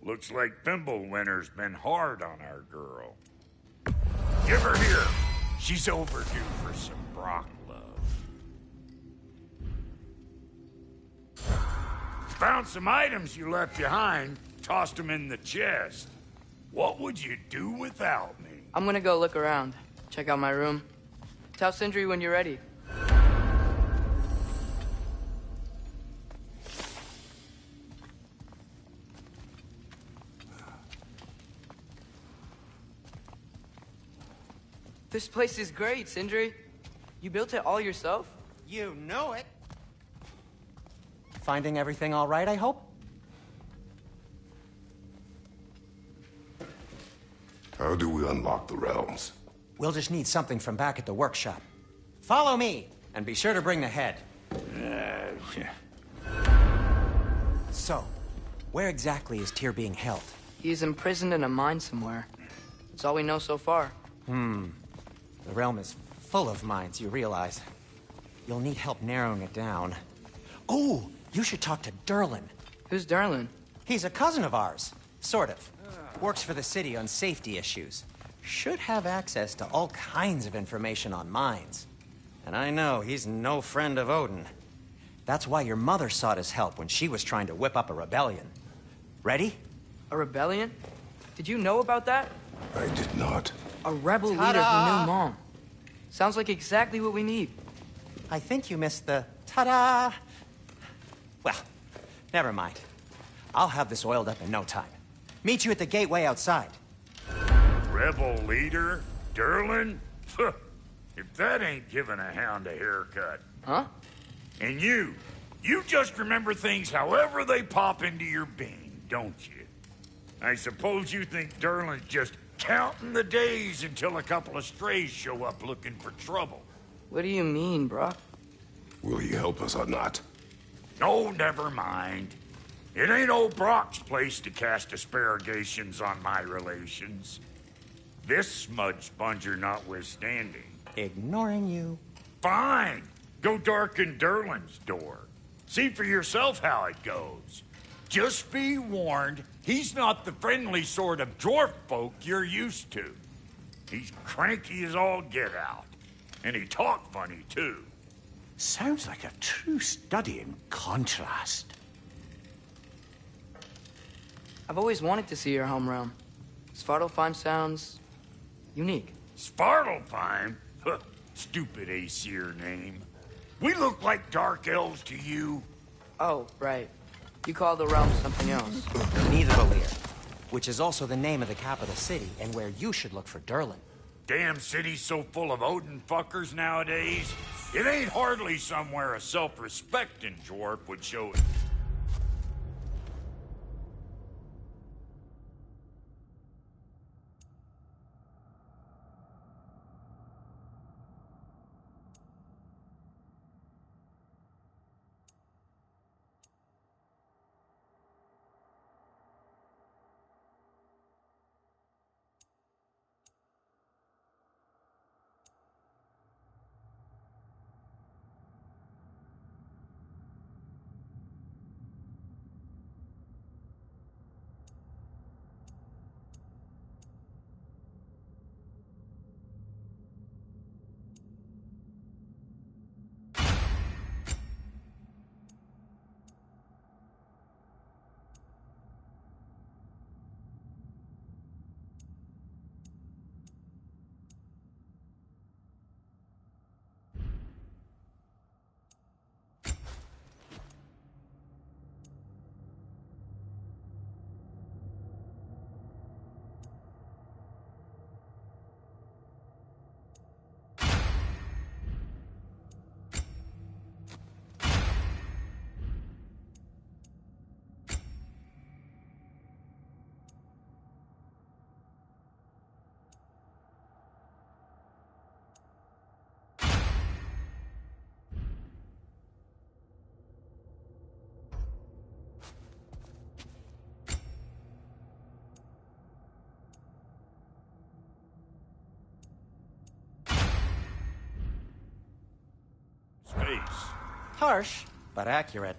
Looks like Thimblewinter's been hard on our girl. Give her here. She's overdue for some Brock love. Found some items you left behind, tossed them in the chest. What would you do without me? I'm gonna go look around. Check out my room. Tell Sindri when you're ready. This place is great, Sindri. You built it all yourself? You know it. Finding everything all right, I hope? How do we unlock the realms? We'll just need something from back at the workshop. Follow me, and be sure to bring the head. So, where exactly is Tyr being held? He's imprisoned in a mine somewhere. That's all we know so far. The realm is full of mines, you realize. You'll need help narrowing it down. Oh, you should talk to Durlin. Who's Durlin? He's a cousin of ours. Sort of. Works for the city on safety issues. Should have access to all kinds of information on mines. And I know he's no friend of Odin. That's why your mother sought his help when she was trying to whip up a rebellion. Ready? A rebellion? Did you know about that? I did not. A rebel leader who knew Mom. Sounds like exactly what we need. I think you missed the ta-da. Well, never mind. I'll have this oiled up in no time. Meet you at the gateway outside. Rebel leader? Durlin? If that ain't giving a hound a haircut. Huh? And you just remember things however they pop into your being, don't you? I suppose you think Durlin's just counting the days until a couple of strays show up looking for trouble. What do you mean, Brock? Will he help us or not? No, never mind. It ain't old Brock's place to cast aspersions on my relations. This smudge sponger notwithstanding. Ignoring you. Fine. Go darken Durlin's door. See for yourself how it goes. Just be warned, he's not the friendly sort of dwarf folk you're used to. He's cranky as all get out. And he talk funny, too. Sounds like a true study in contrast. I've always wanted to see your home realm. Svartalfheim sounds unique. Svartalfheim? Huh, stupid Aesir name. We look like dark elves to you. Oh, right. You call the realm something else. Nidavellir, which is also the name of the capital city and where you should look for Durlin. Damn city's so full of Odin fuckers nowadays. It ain't hardly somewhere a self-respecting dwarf would show it. Harsh, but accurate.